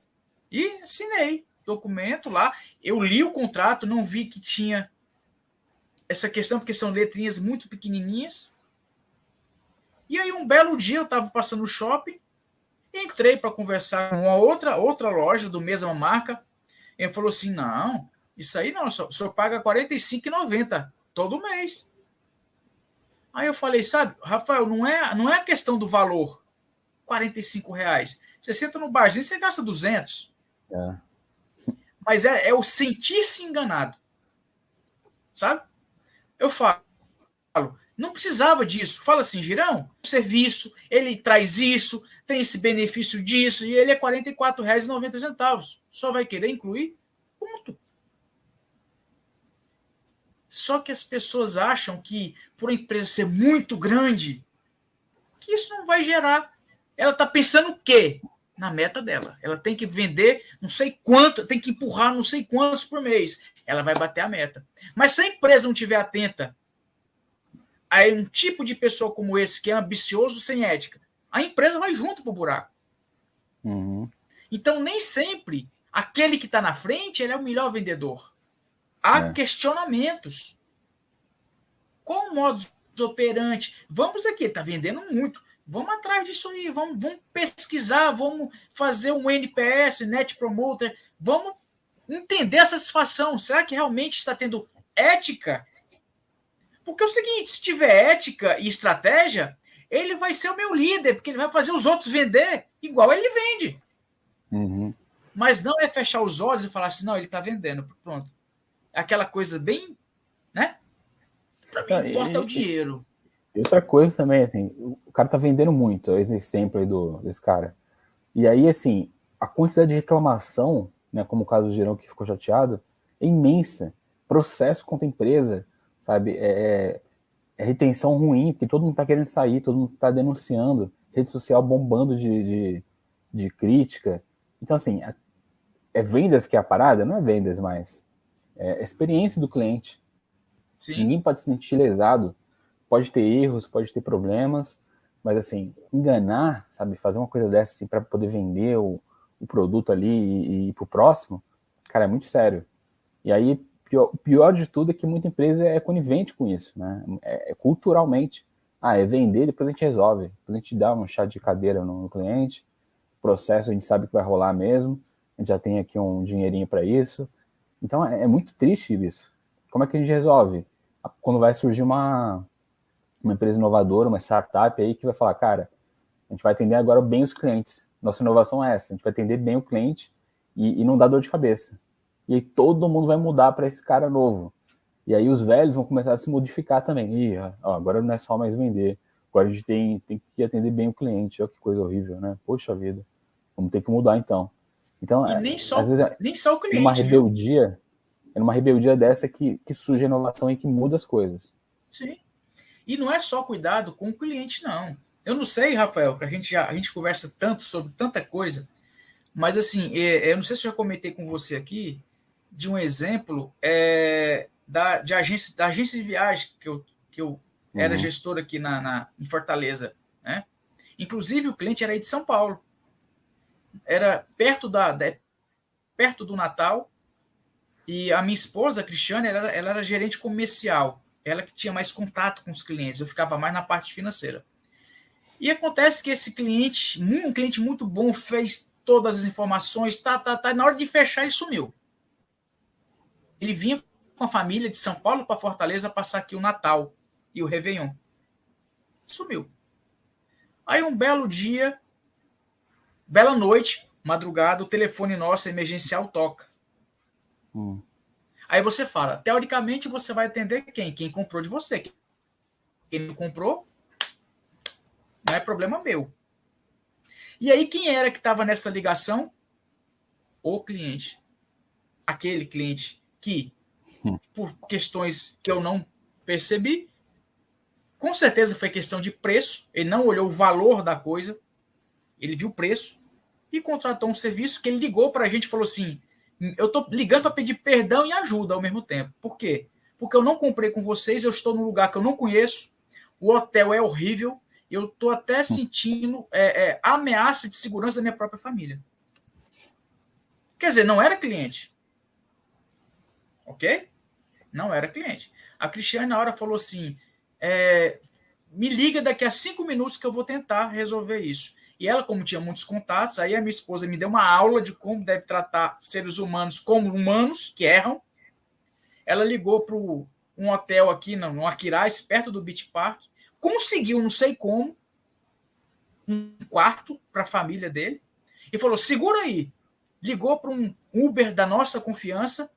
E assinei documento lá. Eu li o contrato, não vi que tinha essa questão, porque são letrinhas muito pequenininhas. E aí um belo dia eu estava passando no shopping, entrei para conversar com uma outra loja do mesma marca. Ele falou assim, não, isso aí não, o senhor paga R$ 45,90 todo mês. Aí eu falei, sabe, Rafael, não é a questão do valor, R$ 45. Você senta no barzinho e você gasta 200. É. Mas é o sentir-se enganado. Sabe? Eu falo, não precisava disso. Fala assim, Girão, o serviço, ele traz isso, tem esse benefício disso, e ele é R$ 44,90. Só vai querer incluir? Ponto. Só que as pessoas acham que, por a empresa ser muito grande, que isso não vai gerar. Ela está pensando o quê? Na meta dela. Ela tem que vender não sei quanto, tem que empurrar não sei quantos por mês. Ela vai bater a meta. Mas se a empresa não estiver atenta a um tipo de pessoa como esse, que é ambicioso sem ética, a empresa vai junto pro buraco. Uhum. Então, nem sempre aquele que está na frente ele é o melhor vendedor. Há questionamentos. Qual o modus operandi? Vamos aqui, está vendendo muito. Vamos atrás disso aí, vamos pesquisar, vamos fazer um NPS, Net Promoter, vamos entender essa situação. Será que realmente está tendo ética? Porque é o seguinte, se tiver ética e estratégia, ele vai ser o meu líder, porque ele vai fazer os outros vender igual ele vende. Uhum. Mas não é fechar os olhos e falar assim, não, ele está vendendo, pronto. É aquela coisa bem, né? Para mim importa o dinheiro. E outra coisa também, assim, o cara tá vendendo muito, esse exemplo aí desse cara. E aí, assim, a quantidade de reclamação, né, como o caso do Girão que ficou chateado, é imensa. Processo contra a empresa, sabe? É retenção ruim, porque todo mundo tá querendo sair, todo mundo tá denunciando, rede social bombando de crítica. Então, assim, é vendas que é a parada? Não é vendas mais. É experiência do cliente. Sim. Ninguém pode se sentir lesado. Pode ter erros, pode ter problemas, mas assim, enganar, sabe, fazer uma coisa dessa assim, para poder vender o produto ali e ir pro próximo, cara, é muito sério. E aí, o pior de tudo é que muita empresa é conivente com isso, né? Culturalmente. Ah, é vender, depois a gente resolve. Depois a gente dá um chá de cadeira no cliente, processo a gente sabe que vai rolar mesmo, a gente já tem aqui um dinheirinho para isso. Então é muito triste isso. Como é que a gente resolve? Quando vai surgir uma empresa inovadora, uma startup aí que vai falar, cara, a gente vai atender agora bem os clientes. Nossa inovação é essa, a gente vai atender bem o cliente e não dar dor de cabeça. E aí todo mundo vai mudar para esse cara novo. E aí os velhos vão começar a se modificar também. E ó, agora não é só mais vender, agora a gente tem que atender bem o cliente. Olha que coisa horrível, né? Poxa vida, vamos ter que mudar então. Então, E às vezes, nem só o cliente, numa rebeldia, é numa rebeldia dessa que surge a inovação e que muda as coisas. Sim. E não é só cuidado com o cliente, não. Eu não sei, Rafael, que a gente conversa tanto sobre tanta coisa, mas assim, eu não sei se eu já comentei com você aqui de um exemplo da agência de viagem que eu era gestor aqui em Fortaleza, né? Inclusive o cliente era aí de São Paulo, era perto do Natal, e a minha esposa, a Cristiane, ela era gerente comercial, ela que tinha mais contato com os clientes, eu ficava mais na parte financeira. E acontece que esse cliente, um cliente muito bom, fez todas as informações, na hora de fechar ele sumiu. Ele vinha com a família de São Paulo para Fortaleza passar aqui o Natal e o Réveillon. Sumiu. Aí um belo dia, bela noite, madrugada, o telefone nosso emergencial toca. Aí você fala, teoricamente você vai atender quem? Quem comprou de você. Quem não comprou, não é problema meu. E aí quem era que estava nessa ligação? O cliente. Aquele cliente que, por questões que eu não percebi, com certeza foi questão de preço, ele não olhou o valor da coisa, ele viu o preço e contratou um serviço que ele ligou para a gente e falou assim, eu estou ligando para pedir perdão e ajuda ao mesmo tempo. Por quê? Porque eu não comprei com vocês, eu estou num lugar que eu não conheço, o hotel é horrível, eu estou até sentindo ameaça de segurança da minha própria família. Quer dizer, não era cliente. Ok? Não era cliente. A Cristiane, na hora, falou assim, me liga daqui a 5 minutos que eu vou tentar resolver isso. E ela, como tinha muitos contatos, aí a minha esposa me deu uma aula de como deve tratar seres humanos como humanos que erram. Ela ligou para um hotel aqui no Aquiraz, perto do Beach Park, conseguiu, não sei como, um quarto para a família dele e falou, segura aí. Ligou para um Uber da nossa confiança,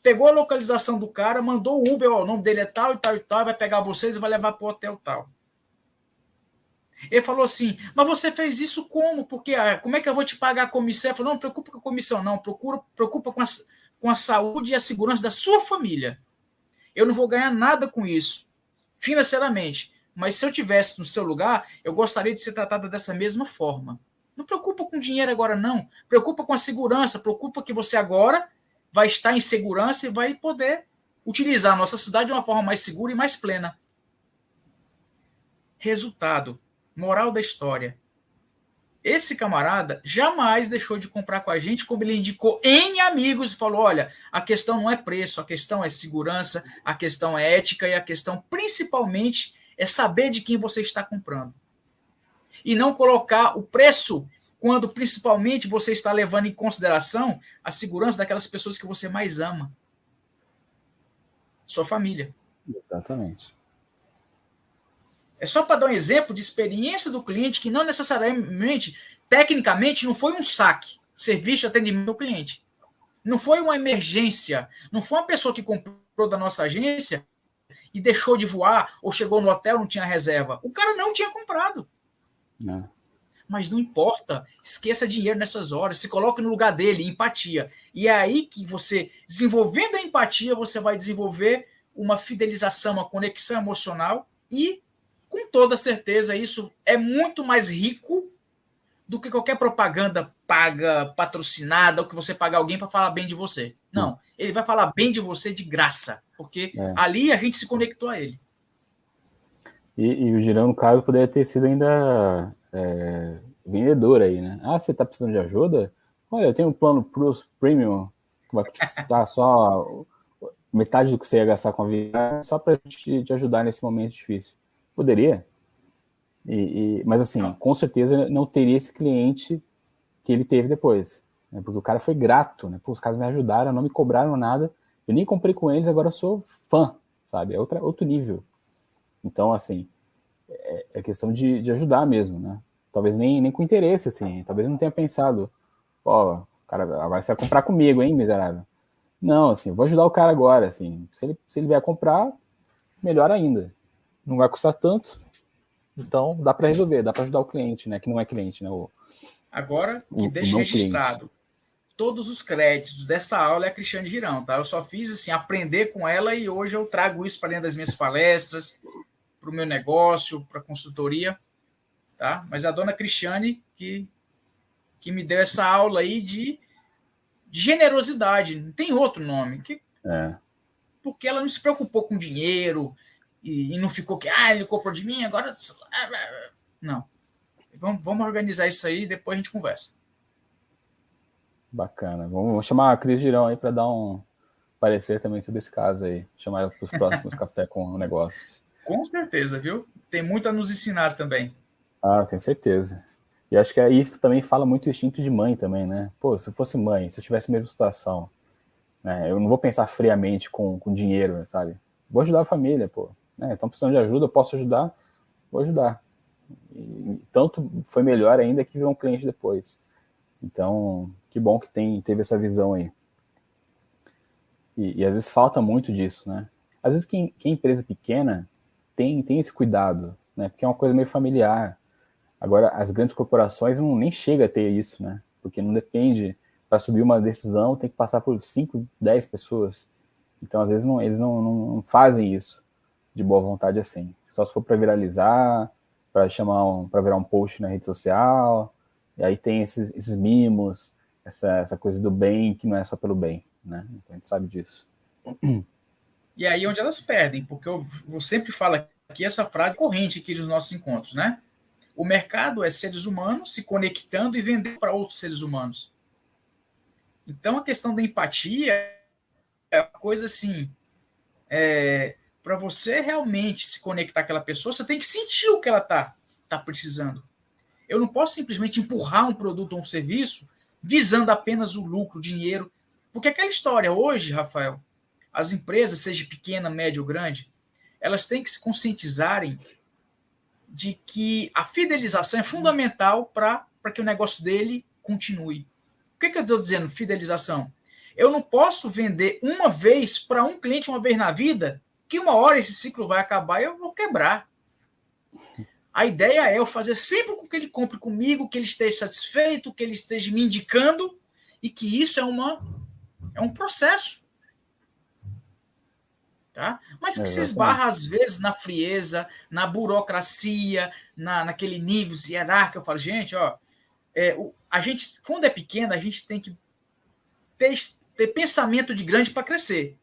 pegou a localização do cara, mandou o Uber, o nome dele é tal e tal e tal, vai pegar vocês e vai levar para o hotel tal. Ele falou assim, mas você fez isso como? Porque como é que eu vou te pagar a comissão? Ele falou, não preocupa com a comissão, não. Preocupa com a saúde e a segurança da sua família. Eu não vou ganhar nada com isso, financeiramente. Mas se eu tivesse no seu lugar, eu gostaria de ser tratada dessa mesma forma. Não preocupa com dinheiro agora, não. Preocupa com a segurança. Preocupa que você agora vai estar em segurança e vai poder utilizar a nossa cidade de uma forma mais segura e mais plena. Resultado. Moral da história. Esse camarada jamais deixou de comprar com a gente, como ele indicou N amigos e falou, olha, a questão não é preço, a questão é segurança, a questão é ética e a questão principalmente é saber de quem você está comprando. E não colocar o preço quando principalmente você está levando em consideração a segurança daquelas pessoas que você mais ama. Sua família. Exatamente. É só para dar um exemplo de experiência do cliente que não necessariamente, tecnicamente, não foi um saque, serviço de atendimento ao cliente. Não foi uma emergência. Não foi uma pessoa que comprou da nossa agência e deixou de voar ou chegou no hotel e não tinha reserva. O cara não tinha comprado. Não. Mas não importa. Esqueça dinheiro nessas horas. Se coloque no lugar dele, empatia. E é aí que você, desenvolvendo a empatia, você vai desenvolver uma fidelização, uma conexão emocional e, com toda certeza, isso é muito mais rico do que qualquer propaganda paga, patrocinada, ou que você paga alguém para falar bem de você. Não, ele vai falar bem de você de graça, porque ali a gente se conectou a ele. E o Girão, no caso, poderia ter sido ainda vendedor aí, né? Ah, você está precisando de ajuda? Olha, eu tenho um plano Plus Premium que vai te custar só metade do que você ia gastar com a viagem, só para te ajudar nesse momento difícil. Poderia. Mas assim, com certeza não teria esse cliente que ele teve depois, né? Porque o cara foi grato, né? Pô, os caras me ajudaram, não me cobraram nada, eu nem comprei com eles, agora eu sou fã, sabe? É outro nível. Então, assim, é questão de ajudar mesmo, né? Talvez nem com interesse, assim, talvez não tenha pensado, ó, cara, agora você vai comprar comigo, hein, miserável? Não, assim, eu vou ajudar o cara agora, assim, se ele vier comprar, melhor ainda. Não vai custar tanto, então dá para resolver, dá para ajudar o cliente, né? Que não é cliente, né? Agora, que deixe registrado, todos os créditos dessa aula é a Cristiane Girão, tá? Eu só fiz, assim, aprender com ela e hoje eu trago isso para dentro das minhas palestras, para o meu negócio, para a consultoria, tá? Mas a dona Cristiane que me deu essa aula aí de generosidade, não tem outro nome, porque ela não se preocupou com dinheiro e não ficou que, ele comprou de mim, agora... Não. Vamos organizar isso aí e depois a gente conversa. Bacana. Vamos chamar a Cris Girão aí para dar um parecer também sobre esse caso aí. Chamar ela para os próximos Café com Negócios. Com certeza, viu? Tem muito a nos ensinar também. Ah, tenho certeza. E acho que aí também fala muito o instinto de mãe também, né? Pô, se eu fosse mãe, se eu tivesse a mesma situação, né? Eu não vou pensar friamente com dinheiro, sabe? Vou ajudar a família, pô. Né? Estão precisando de ajuda, eu posso ajudar, vou ajudar. E tanto foi melhor ainda que virou um cliente depois. Então, que bom que teve essa visão aí. E às vezes falta muito disso, né? Às vezes quem é empresa pequena tem esse cuidado, né? Porque é uma coisa meio familiar. Agora, as grandes corporações nem chega a ter isso, né? Porque não depende, para subir uma decisão, tem que passar por 5, 10 pessoas. Então, às vezes, eles não fazem isso de boa vontade assim. Só se for para viralizar, para virar um post na rede social, e aí tem esses mimos, essa coisa do bem que não é só pelo bem, né? Então a gente sabe disso. E aí é onde elas perdem, porque eu sempre falo aqui essa frase corrente aqui dos nossos encontros, né? O mercado é seres humanos se conectando e vendendo para outros seres humanos. Então a questão da empatia é uma coisa assim, para você realmente se conectar com aquela pessoa, você tem que sentir o que ela tá precisando. Eu não posso simplesmente empurrar um produto ou um serviço visando apenas o lucro, o dinheiro. Porque aquela história hoje, Rafael, as empresas, seja pequena, média ou grande, elas têm que se conscientizarem de que a fidelização é fundamental para que o negócio dele continue. O que eu estou dizendo, fidelização? Eu não posso vender uma vez para um cliente uma vez na vida, que uma hora esse ciclo vai acabar e eu vou quebrar. A ideia é eu fazer sempre com que ele compre comigo, que ele esteja satisfeito, que ele esteja me indicando, e que isso é um processo. Tá? Mas que se esbarra, às vezes, na frieza, na burocracia, naquele nível hierárquico. Eu falo, gente, a gente, quando é pequeno, a gente tem que ter pensamento de grande para crescer.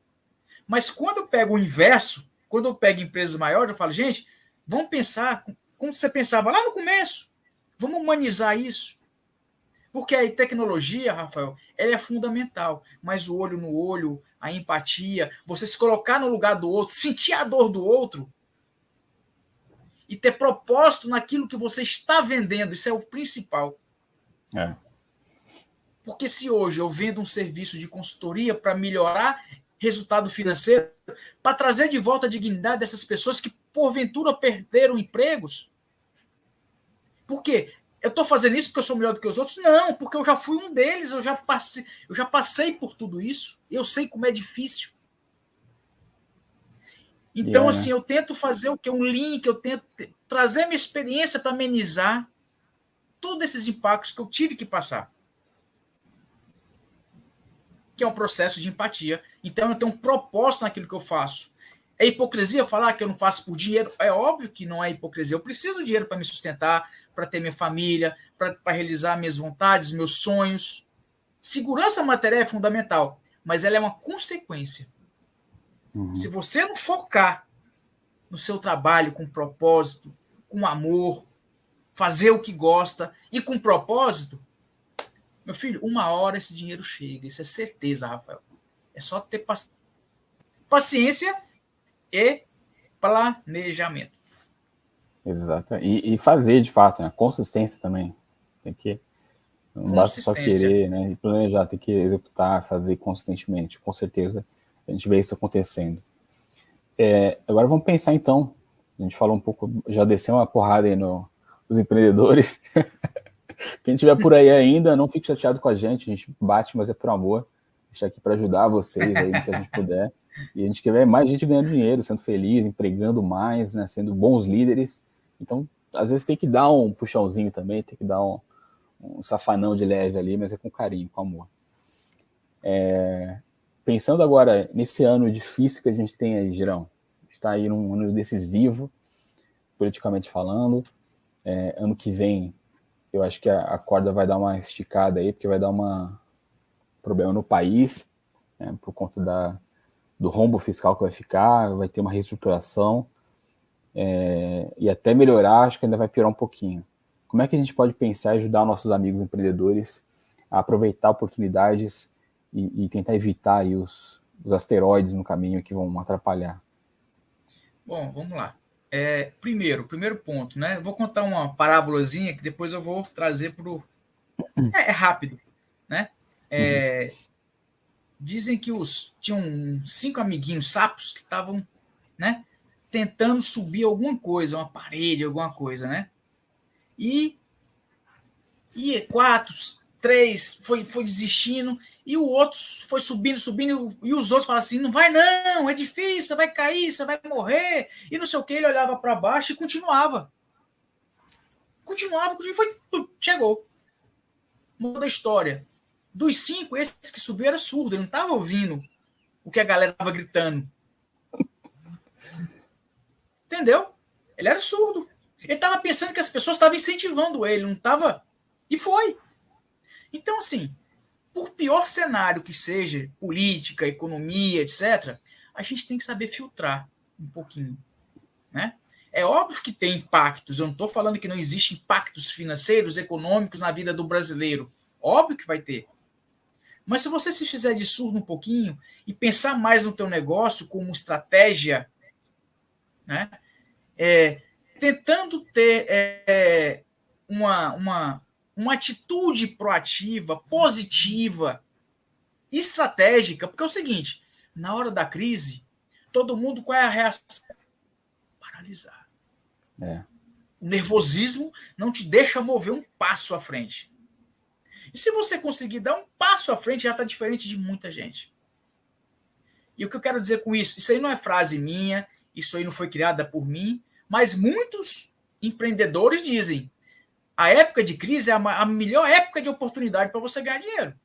Mas quando eu pego o inverso, quando eu pego empresas maiores, eu falo, gente, vamos pensar como você pensava lá no começo. Vamos humanizar isso. Porque a tecnologia, Rafael, ela é fundamental. Mas o olho no olho, a empatia, você se colocar no lugar do outro, sentir a dor do outro e ter propósito naquilo que você está vendendo, isso é o principal. É. Porque se hoje eu vendo um serviço de consultoria para melhorar resultado financeiro, para trazer de volta a dignidade dessas pessoas que, porventura, perderam empregos, por quê? Eu estou fazendo isso porque eu sou melhor do que os outros? Não, porque eu já fui um deles, eu já passei por tudo isso, eu sei como é difícil. Então, assim, Né? eu tento fazer o que? Um link, eu tento trazer minha experiência para amenizar todos esses impactos que eu tive que passar. Que é um processo de empatia. Então, eu tenho um propósito naquilo que eu faço. É hipocrisia falar que eu não faço por dinheiro? É óbvio que não é hipocrisia. Eu preciso de dinheiro para me sustentar, para ter minha família, para realizar minhas vontades, meus sonhos. Segurança material é fundamental, mas ela é uma consequência. Uhum. Se você não focar no seu trabalho com propósito, com amor, fazer o que gosta e com propósito, meu filho, uma hora esse dinheiro chega. Isso é certeza, Rafael. É só ter paciência e planejamento. Exato. E fazer, de fato, né? Consistência também. Tem que... Não basta só querer, né? E planejar, tem que executar, fazer consistentemente. Com certeza a gente vê isso acontecendo. Agora vamos pensar então. A gente falou um pouco, já desceu uma porrada aí nos empreendedores. Quem estiver por aí ainda, não fique chateado com a gente bate, mas é por amor. A gente está aqui para ajudar vocês aí no que a gente puder. E a gente quer ver mais gente ganhando dinheiro, sendo feliz, empregando mais, né? Sendo bons líderes. Então, às vezes tem que dar um puxãozinho também, tem que dar um safanão de leve ali, mas é com carinho, com amor. Pensando agora nesse ano difícil que a gente tem aí, Girão, a gente está aí num ano decisivo, politicamente falando. Ano que vem, eu acho que a corda vai dar uma esticada aí, porque vai dar um problema no país, né, por conta do rombo fiscal que vai ficar, vai ter uma reestruturação, e até melhorar, acho que ainda vai piorar um pouquinho. Como é que a gente pode pensar e ajudar nossos amigos empreendedores a aproveitar oportunidades e tentar evitar aí os asteroides no caminho que vão atrapalhar? Bom, vamos lá. Primeiro ponto, né? Vou contar uma parábolazinha que depois eu vou trazer para o... É rápido, né? Dizem que tinham 5 amiguinhos sapos que estavam, né, tentando subir alguma coisa, uma parede, alguma coisa, né? E 4, 3 foi desistindo, e o outro foi subindo, e os outros falaram assim: não vai não, é difícil, você vai cair, você vai morrer, e não sei o que. Ele olhava para baixo e continuava, chegou. Muda a história. Dos 5, esse que subiu era surdo, ele não estava ouvindo o que a galera estava gritando. Entendeu? Ele era surdo. Ele estava pensando que as pessoas estavam incentivando ele, não estava. E foi. Então, assim, por pior cenário que seja, política, economia, etc., a gente tem que saber filtrar um pouquinho, né? É óbvio que tem impactos, eu não estou falando que não existem impactos financeiros, econômicos na vida do brasileiro. Óbvio que vai ter. Mas se você se fizer de surdo um pouquinho e pensar mais no teu negócio como estratégia, né? Tentando ter uma atitude proativa, positiva, estratégica, porque é o seguinte, na hora da crise, todo mundo, qual é a reação? Paralisar. O nervosismo não te deixa mover um passo à frente. E se você conseguir dar um passo à frente, já está diferente de muita gente. E o que eu quero dizer com isso? Isso aí não é frase minha, isso aí não foi criada por mim, mas muitos empreendedores dizem: a época de crise é a melhor época de oportunidade para você ganhar dinheiro.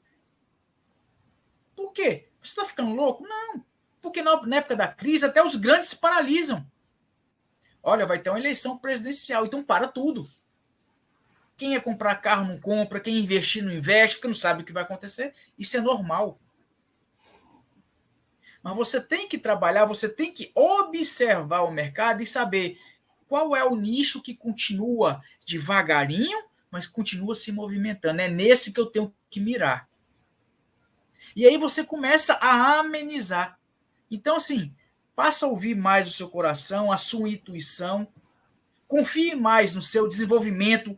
Por quê? Você está ficando louco? Não. Porque na época da crise até os grandes se paralisam. Olha, vai ter uma eleição presidencial, então para tudo. Quem ia comprar carro não compra, quem investir não investe, porque não sabe o que vai acontecer. Isso é normal. Mas você tem que trabalhar, você tem que observar o mercado e saber qual é o nicho que continua devagarinho, mas continua se movimentando. É nesse que eu tenho que mirar. E aí você começa a amenizar. Então, assim, passa a ouvir mais o seu coração, a sua intuição, confie mais no seu desenvolvimento,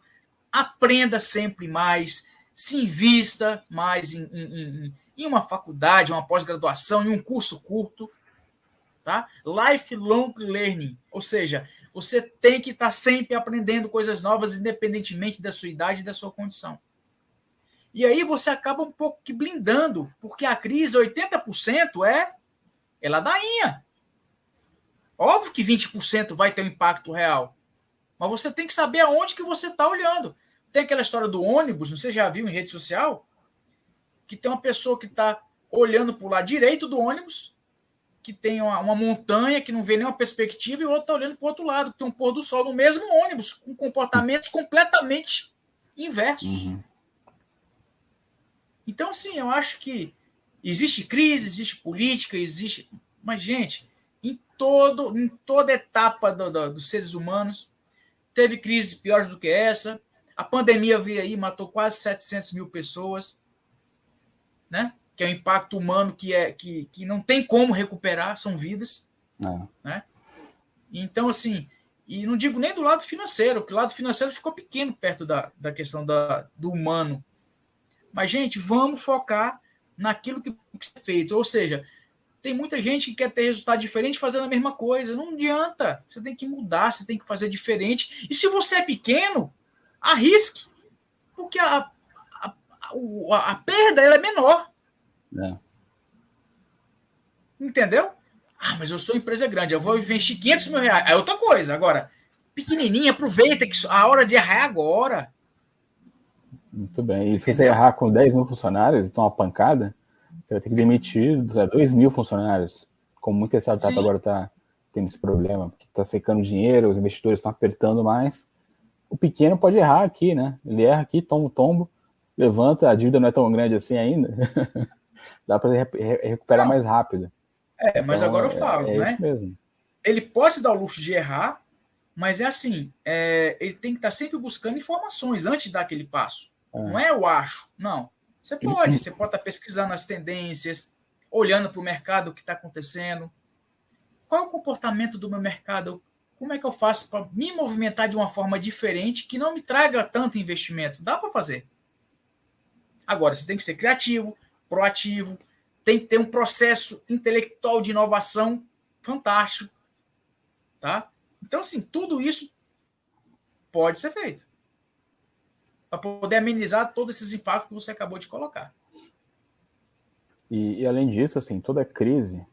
aprenda sempre mais, se invista mais em uma faculdade, uma pós-graduação, em um curso curto, tá? Lifelong learning, ou seja, você tem que estar sempre aprendendo coisas novas, independentemente da sua idade e da sua condição. E aí você acaba um pouco que blindando, porque a crise, 80% é ladainha. Óbvio que 20% vai ter um impacto real, mas você tem que saber aonde que você está olhando. Tem aquela história do ônibus, você já viu em rede social, que tem uma pessoa que está olhando para o lado direito do ônibus, que tem uma montanha que não vê nenhuma perspectiva, e o outro está olhando para o outro lado, que tem um pôr do sol no mesmo ônibus, com comportamentos completamente inversos. Uhum. Então, assim, eu acho que existe crise, existe política, existe... Mas, gente, em toda etapa dos seres humanos, teve crises piores do que essa. A pandemia veio aí, matou quase 700 mil pessoas, né? Que é um impacto humano que não tem como recuperar, são vidas. Né? Então, assim, e não digo nem do lado financeiro, porque o lado financeiro ficou pequeno perto da questão do humano. Mas, gente, vamos focar naquilo que precisa ser feito. Ou seja, tem muita gente que quer ter resultado diferente fazendo a mesma coisa. Não adianta. Você tem que mudar, você tem que fazer diferente. E se você é pequeno, arrisque. Porque a perda ela é menor. Entendeu? Ah, mas eu sou empresa grande, eu vou investir 500 mil reais. É outra coisa. Agora, pequenininha, aproveita que a hora de errar é agora. Muito bem. E se você errar com 10 mil funcionários, então uma pancada, você vai ter que demitir 2 mil funcionários. Como muita startup agora está tendo esse problema, porque está secando dinheiro, os investidores estão apertando mais. O pequeno pode errar aqui, né? Ele erra aqui, toma um tombo, levanta, a dívida não é tão grande assim ainda. Dá para recuperar mais rápido. Mas então, agora eu falo, né? Isso mesmo. Ele pode se dar o luxo de errar, mas é assim, ele tem que estar sempre buscando informações antes de dar aquele passo. Não é eu acho, não. Você pode estar pesquisando as tendências, olhando para o mercado, o que está acontecendo. Qual é o comportamento do meu mercado? Como é que eu faço para me movimentar de uma forma diferente que não me traga tanto investimento? Dá para fazer. Agora, você tem que ser criativo, proativo, tem que ter um processo intelectual de inovação fantástico. Tá? Então, assim, tudo isso pode ser feito para poder amenizar todos esses impactos que você acabou de colocar. E além disso, assim, toda crise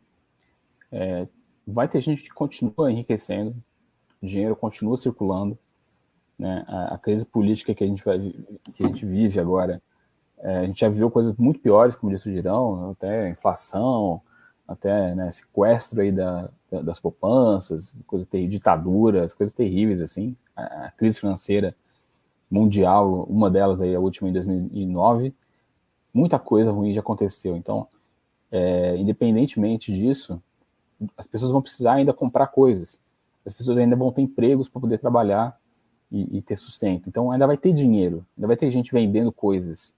vai ter gente que continua enriquecendo, o dinheiro continua circulando, né? A crise política que a gente vive agora, a gente já viu coisas muito piores, como disse o Girão, até inflação, até, né, sequestro aí das poupanças, ditaduras, coisas terríveis, assim. A crise financeira mundial, uma delas aí, a última em 2009, muita coisa ruim já aconteceu. Então, independentemente disso, as pessoas vão precisar ainda comprar coisas. As pessoas ainda vão ter empregos para poder trabalhar e ter sustento. Então, ainda vai ter dinheiro, ainda vai ter gente vendendo coisas.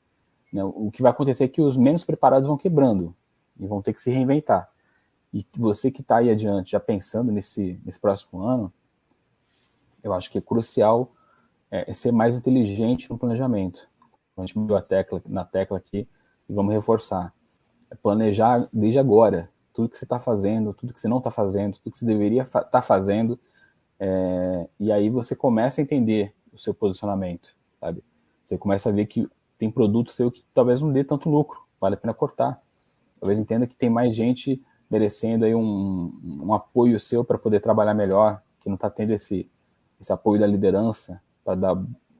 Né? O que vai acontecer é que os menos preparados vão quebrando e vão ter que se reinventar. E você que está aí adiante, já pensando nesse próximo ano, eu acho que é crucial ser mais inteligente no planejamento. A gente mudou na tecla aqui e vamos reforçar. Planejar desde agora tudo que você está fazendo, tudo que você não está fazendo, tudo que você deveria estar fazendo, e aí você começa a entender o seu posicionamento, sabe? Você começa a ver que tem produto seu que talvez não dê tanto lucro, vale a pena cortar. Talvez entenda que tem mais gente merecendo aí um apoio seu para poder trabalhar melhor, que não está tendo esse apoio da liderança para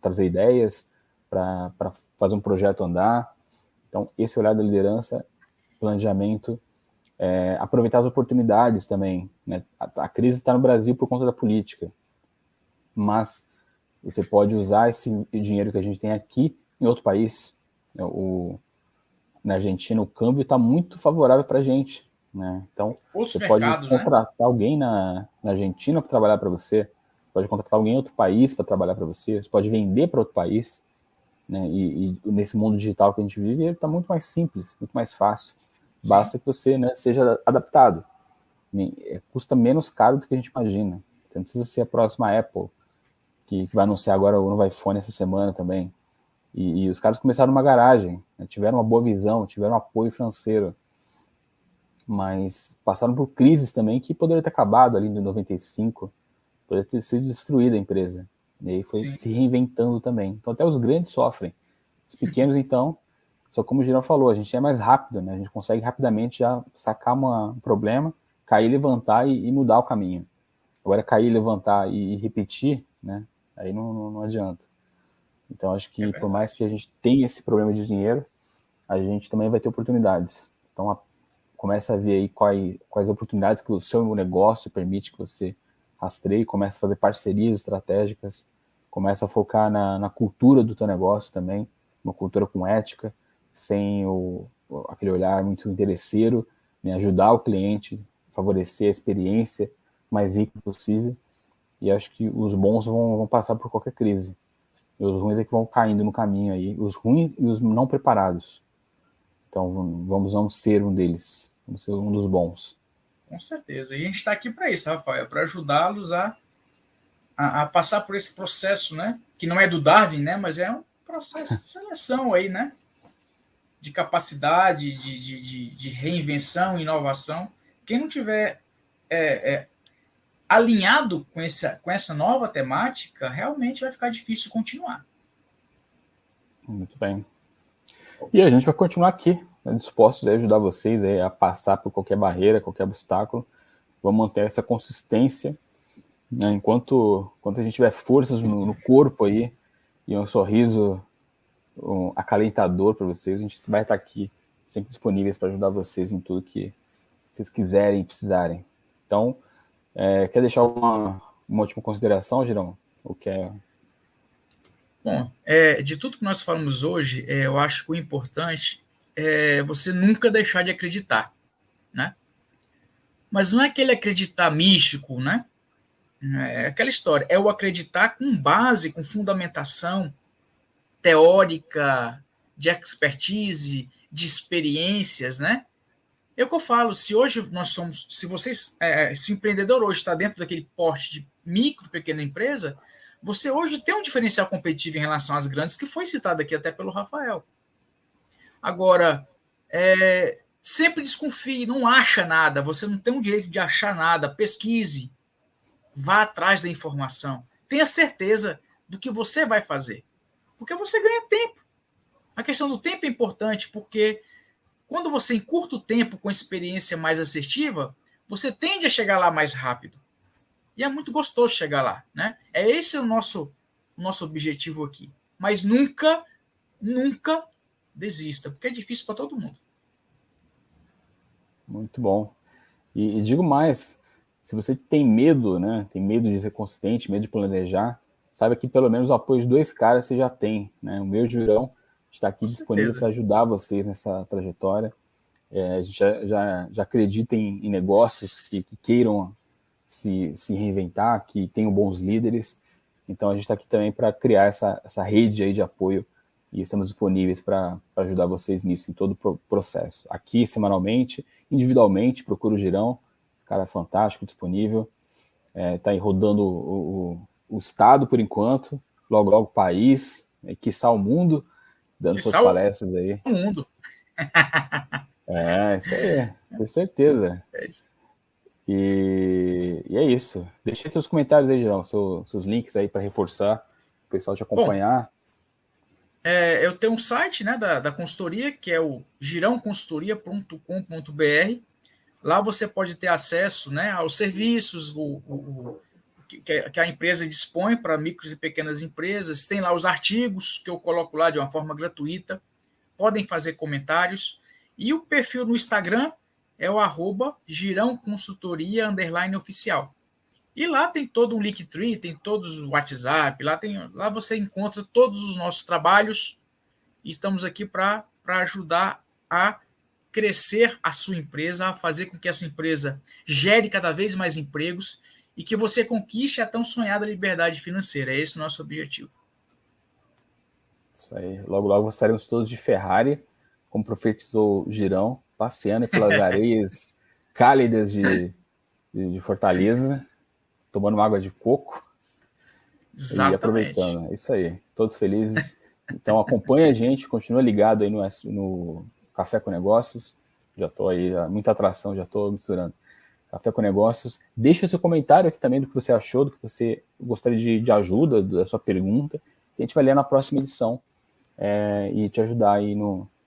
trazer ideias, para fazer um projeto andar. Então, esse olhar da liderança, planejamento, aproveitar as oportunidades também. Né? A crise está no Brasil por conta da política, mas você pode usar esse dinheiro que a gente tem aqui em outro país. Na Argentina, o câmbio está muito favorável para a gente. Né? Então, outros você pode contratar, né? alguém na Argentina para trabalhar para você, pode contratar alguém em outro país para trabalhar para você, você pode vender para outro país. Né? E nesse mundo digital que a gente vive, ele está muito mais simples, muito mais fácil. Sim. Basta que você, né, seja adaptado. Custa menos caro do que a gente imagina. Você não precisa ser a próxima Apple, que vai anunciar agora o novo iPhone essa semana também. E os caras começaram numa garagem, né? Tiveram uma boa visão, tiveram apoio financeiro, mas passaram por crises também que poderia ter acabado ali em 95, poderia ter sido destruída a empresa. E aí foi se reinventando também. Então até os grandes sofrem. Os pequenos, então, só como o Girão falou, a gente é mais rápido, né? A gente consegue rapidamente já sacar um problema, cair, levantar e mudar o caminho. Agora cair, levantar e repetir, né? Aí não adianta. Então acho que por mais que a gente tenha esse problema de dinheiro, a gente também vai ter oportunidades. Então começa a ver aí quais oportunidades que o seu negócio permite que você rastreie, começa a fazer parcerias estratégicas, começa a focar na cultura do teu negócio também, uma cultura com ética, sem aquele olhar muito interesseiro, né? Ajudar o cliente, favorecer a experiência mais rica possível. E acho que os bons vão passar por qualquer crise. E os ruins é que vão caindo no caminho aí, os ruins e os não preparados. Então vamos ser um deles, vamos ser um dos bons. Com certeza. E a gente está aqui para isso, Rafael, para ajudá-los a passar por esse processo, né? Que não é do Darwin, né? Mas é um processo de seleção aí, né? De capacidade, de reinvenção, inovação. Quem não tiver alinhado com essa nova temática, realmente vai ficar difícil continuar. Muito bem. E a gente vai continuar aqui, né, dispostos a ajudar vocês a passar por qualquer barreira, qualquer obstáculo. Vamos manter essa consistência, né, enquanto a gente tiver forças no corpo aí e um sorriso acalentador para vocês, a gente vai estar aqui sempre disponíveis para ajudar vocês em tudo que vocês quiserem e precisarem. Então, quer deixar uma última consideração, Girão? Ou quer... Bom, de tudo que nós falamos hoje, eu acho que o importante é você nunca deixar de acreditar, né? Mas não é aquele acreditar místico, né? É aquela história, é o acreditar com base, com fundamentação teórica, de expertise, de experiências, né? É o que eu falo, se hoje nós somos, se o empreendedor hoje está dentro daquele porte de micro, pequena empresa, você hoje tem um diferencial competitivo em relação às grandes, que foi citado aqui até pelo Rafael. Agora, sempre desconfie, não acha nada, você não tem o direito de achar nada, pesquise, vá atrás da informação, tenha certeza do que você vai fazer, porque você ganha tempo. A questão do tempo é importante, porque quando você encurta o tempo com experiência mais assertiva, você tende a chegar lá mais rápido. E é muito gostoso chegar lá, né? Esse o nosso objetivo aqui. Mas nunca desista, porque é difícil para todo mundo. Muito bom. E digo mais, se você tem medo, né? Tem medo de ser consistente, medo de planejar, saiba que pelo menos o apoio de 2 caras você já tem, né? O meu Girão está aqui disponível para ajudar vocês nessa trajetória. A gente já acredita em negócios que queiram se reinventar, que tenham bons líderes. Então a gente está aqui também para criar essa rede aí de apoio e estamos disponíveis para ajudar vocês nisso, em todo o processo. Aqui, semanalmente, individualmente, procura o Girão, cara fantástico, disponível. Está aí rodando o estado por enquanto, logo o país, quiçá o mundo, dando suas palestras aí. O mundo. Isso aí, com certeza. É isso. E é isso. Deixa seus comentários aí, Girão, seus links aí para reforçar, o pessoal te acompanhar. Bom, eu tenho um site, né, da consultoria, que é o girãoconsultoria.com.br. Lá você pode ter acesso, né, aos serviços que a empresa dispõe para micros e pequenas empresas. Tem lá os artigos que eu coloco lá de uma forma gratuita. Podem fazer comentários. E o perfil no Instagram é o @girãoconsultoria_oficial. E lá tem todo um Linktree, tem todos o WhatsApp, lá você encontra todos os nossos trabalhos e estamos aqui para ajudar a crescer a sua empresa, a fazer com que essa empresa gere cada vez mais empregos e que você conquiste a tão sonhada liberdade financeira. É esse o nosso objetivo. Isso aí. Logo estaremos todos de Ferrari, como profetizou Girão, passeando pelas areias cálidas de Fortaleza, tomando uma água de coco. Exatamente. E aproveitando. É isso aí. Todos felizes Então acompanha a gente, continua ligado aí no Café com Negócios. Já estou aí, muita atração, já estou misturando. Café com Negócios. Deixa o seu comentário aqui também do que você achou, do que você gostaria de ajuda, da sua pergunta. A gente vai ler na próxima edição e te ajudar aí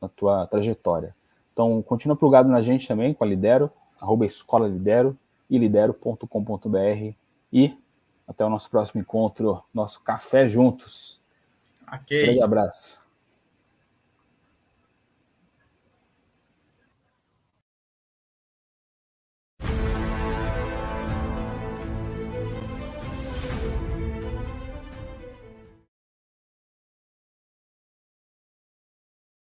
na tua trajetória. Então, continua plugado na gente também, com a Lidero, @Escola Lidero e lidero.com.br. E até o nosso próximo encontro, nosso Café Juntos. Ok. Grande abraço.